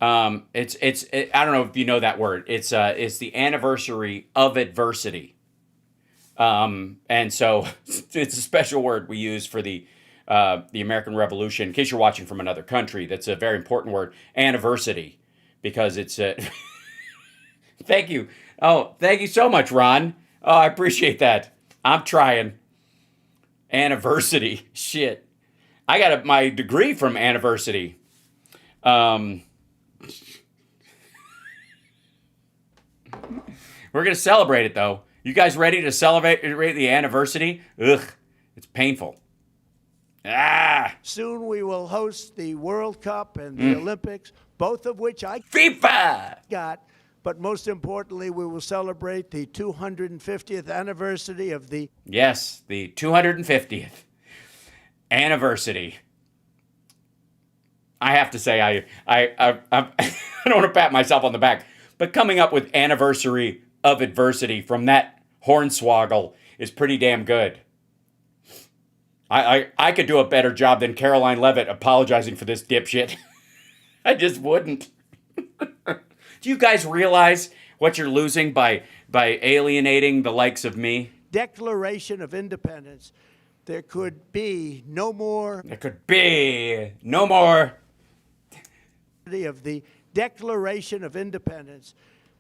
B: I don't know if you know that word. It's the anniversary of adversity. And so it's a special word we use for the American Revolution. In case you're watching from another country, that's a very important word, anniversary. Because it's thank you. Oh, thank you so much, Ron. Oh, I appreciate that. I'm trying. Anniversary. Shit. I got my degree from Anniversary. We're going to celebrate it, though. You guys ready to celebrate the anniversary? Ugh. It's painful.
C: Soon we will host the World Cup and the Olympics, both of which I
B: FIFA
C: got. But most importantly, we will celebrate the 250th anniversary of the...
B: Yes, the 250th anniversary. I have to say, I don't want to pat myself on the back, but coming up with anniversary of adversity from that hornswoggle is pretty damn good. I could do a better job than Caroline Leavitt apologizing for this dipshit. I just wouldn't. Do you guys realize what you're losing by alienating the likes of me?
C: Declaration of Independence. there could be no more
B: There could be no more.
C: of the Declaration of Independence.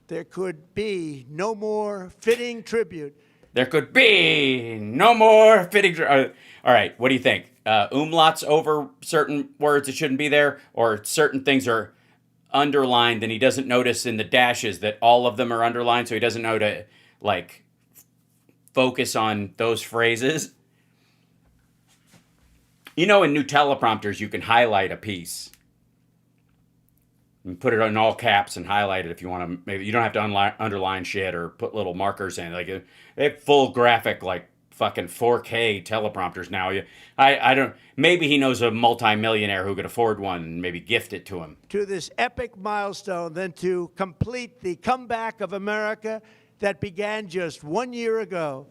C: There could be no more fitting tribute.
B: There could be no more fitting. All right, what do you think? Umlauts over certain words that shouldn't be there, or certain things are underlined and he doesn't notice in the dashes that all of them are underlined, so he doesn't know to, like, focus on those phrases. You know, in new teleprompters, you can highlight a piece and put it in all caps and highlight it if you want to. Maybe you don't have to underline shit or put little markers in. Like, they have full graphic, like fucking 4K teleprompters now. I don't. Maybe he knows a multimillionaire who could afford one and maybe gift it to him.
C: To this epic milestone, then to complete the comeback of America that began just 1 year ago.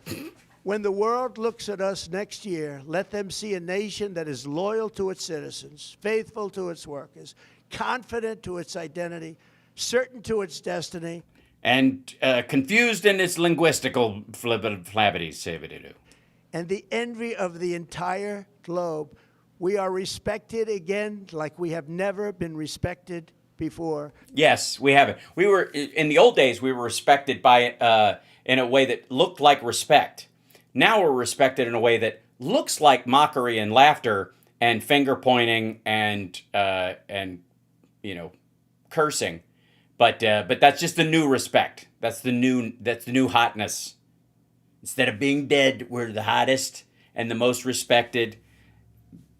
C: When the world looks at us next year, let them see a nation that is loyal to its citizens, faithful to its workers, confident to its identity, certain to its destiny,
B: and confused in its linguistical flabbity-sabbity-doo.
C: and the envy of the entire globe. We are respected again like we have never been respected before.
B: Yes, we have it. We were, in the old days, we were respected by in a way that looked like respect. Now we're respected in a way that looks like mockery and laughter and finger pointing and you know, cursing. But that's just the new respect. That's the new hotness. Instead of being dead, we're the hottest and the most respected.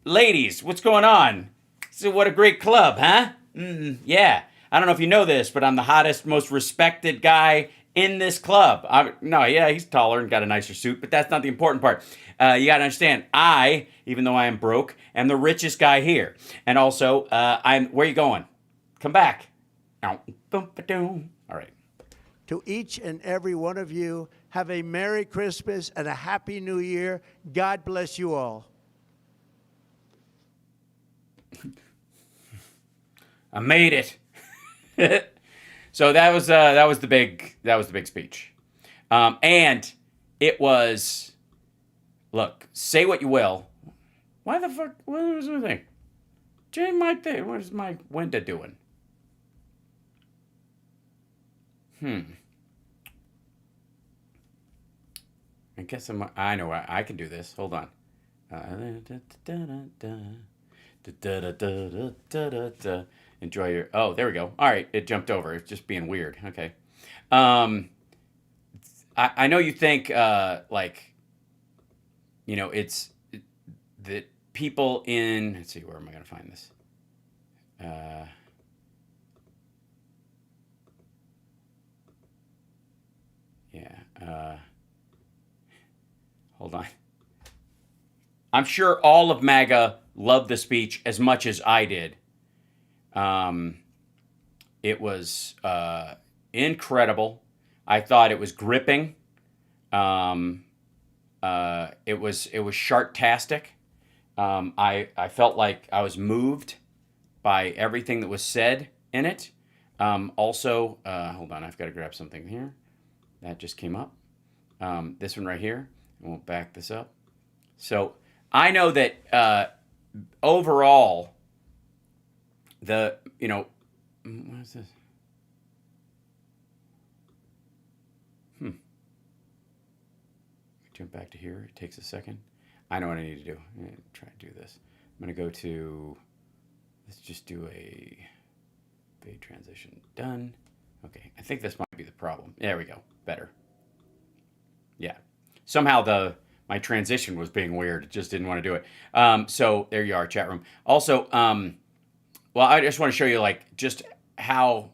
B: Ladies, what's going on? So what a great club, huh? Yeah. I don't know if you know this, but I'm the hottest, most respected guy in this club. Yeah, he's taller and got a nicer suit, but that's not the important part. You got to understand, I, even though I am broke, am the richest guy here. And also, where are you going? Come back. All right.
C: To each and every one of you, have a Merry Christmas and a Happy New Year. God bless you all.
B: I made it. So that was the big speech, and it was. Look, say what you will. Why the fuck? What was the thing? Change my thing. What is my window doing? I guess I know I can do this. Hold on. Enjoy your. Oh, there we go. All right, it jumped over. It's just being weird. Okay. I know you think like, you know, it's that people in. Let's see, where am I going to find this? Hold on. I'm sure all of MAGA loved the speech as much as I did. It was incredible. I thought it was gripping. It was sharktastic. I felt like I was moved by everything that was said in it. Also, hold on, I've got to grab something here. That just came up. This one right here. I won't back this up. So I know that overall, what is this? Jump back to here. It takes a second. I know what I need to do. I'm going to try to do this. I'm going to go to, let's just do a fade transition. Done. Okay, I think this might be the problem. There we go. Better. Yeah. Somehow my transition was being weird. It just didn't want to do it. So there you are, chat room. Also, well, I just want to show you like just how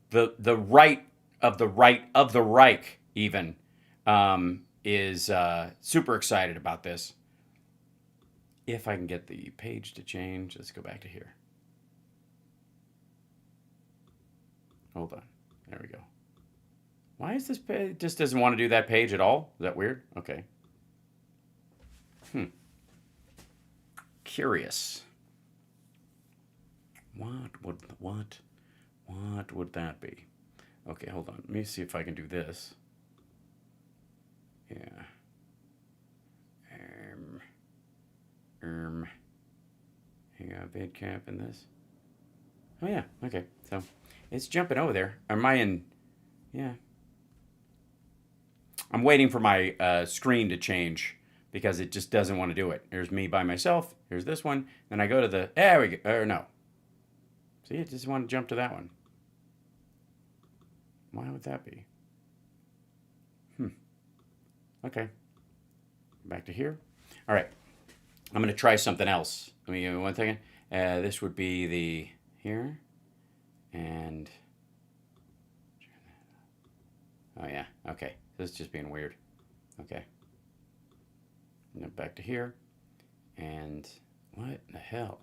B: the right of the Reich even is super excited about this. If I can get the page to change, let's go back to here. Hold on. There we go. Why is this page? It just doesn't want to do that page at all? Is that weird? Okay. Curious. What would that be? Okay, hold on. Let me see if I can do this. Yeah. VidCap in this. Oh yeah, okay. So it's jumping over there. Am I in? Yeah. I'm waiting for my screen to change because it just doesn't want to do it. Here's me by myself. Here's this one. Then I go to the. There we go. Or no. See, it just want to jump to that one. Why would that be? Okay. Back to here. All right. I'm going to try something else. Let me give me 1 second. This would be the here. And. Oh, yeah. Okay. This is just being weird. Okay. And then back to here. And what the hell?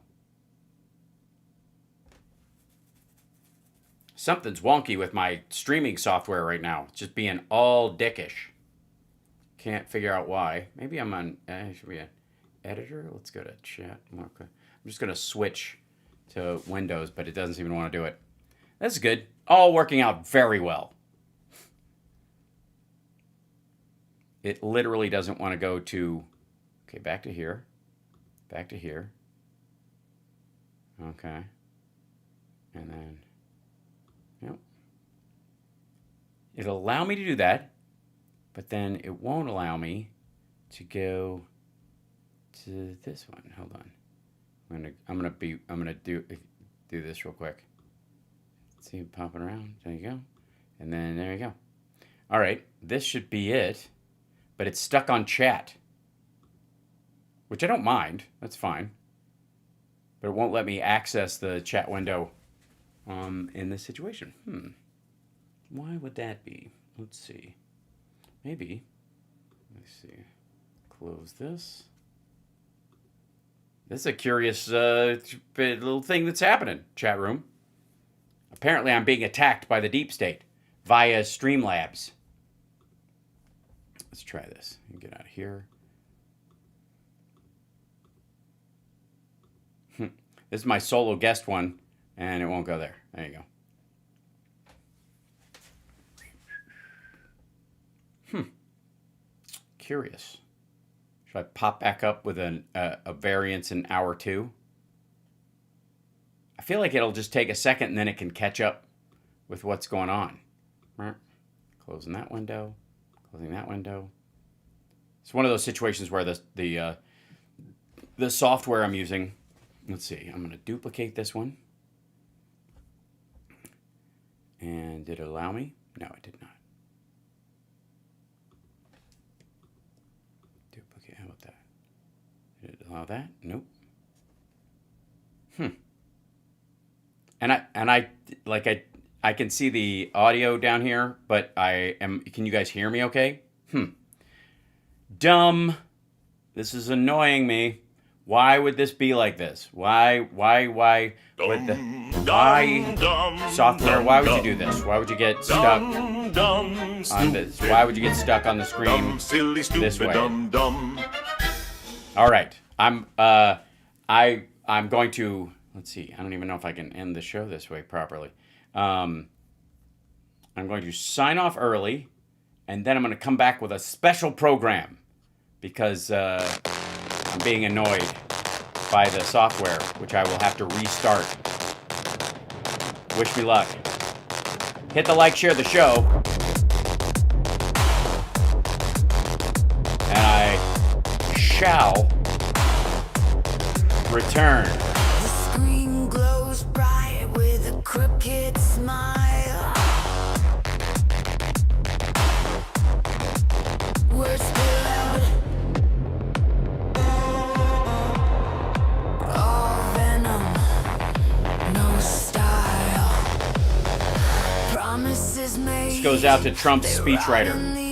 B: Something's wonky with my streaming software right now. It's just being all dickish. Can't figure out why. Maybe I'm on, should be an editor? Let's go to chat. Okay. I'm just going to switch to Windows, but it doesn't seem to want to do it. That's good. All working out very well. It literally doesn't want to go to, okay, back to here. Back to here. Okay. And then, yep. It'll allow me to do that. But then it won't allow me to go to this one. Hold on. I'm gonna do this real quick. See it popping around. There you go. And then there you go. All right, this should be it. But it's stuck on chat, which I don't mind. That's fine. But it won't let me access the chat window in this situation. Why would that be? Let's see. Maybe, let's see, close this. This is a curious little thing that's happening, chat room. Apparently I'm being attacked by the deep state via Streamlabs. Let's try this. Get out of here. This is my solo guest one, and it won't go there. There you go. Curious. Should I pop back up with a variance in hour 2? I feel like it'll just take a second and then it can catch up with what's going on. Closing that window. Closing that window. It's one of those situations where the software I'm using. Let's see. I'm going to duplicate this one. And did it allow me? No, it did not. How about that? Did it allow that? Nope. And I can see the audio down here, but can you guys hear me okay? Dumb. This is annoying me. Why would this be like this? Why software, why would you do this? Why would you get stuck on this? Why would you get stuck on the screen this way? All right. I'm going to, let's see. I don't even know if I can end the show this way properly. I'm going to sign off early, and then I'm going to come back with a special program because I'm being annoyed by the software, which I will have to restart. Wish me luck. Hit the like, share the show. And I shall return.
A: The screen glows bright with a crooked smile. Words spill out. All venom, no style. Promises made.
B: This goes out to Trump's speechwriter.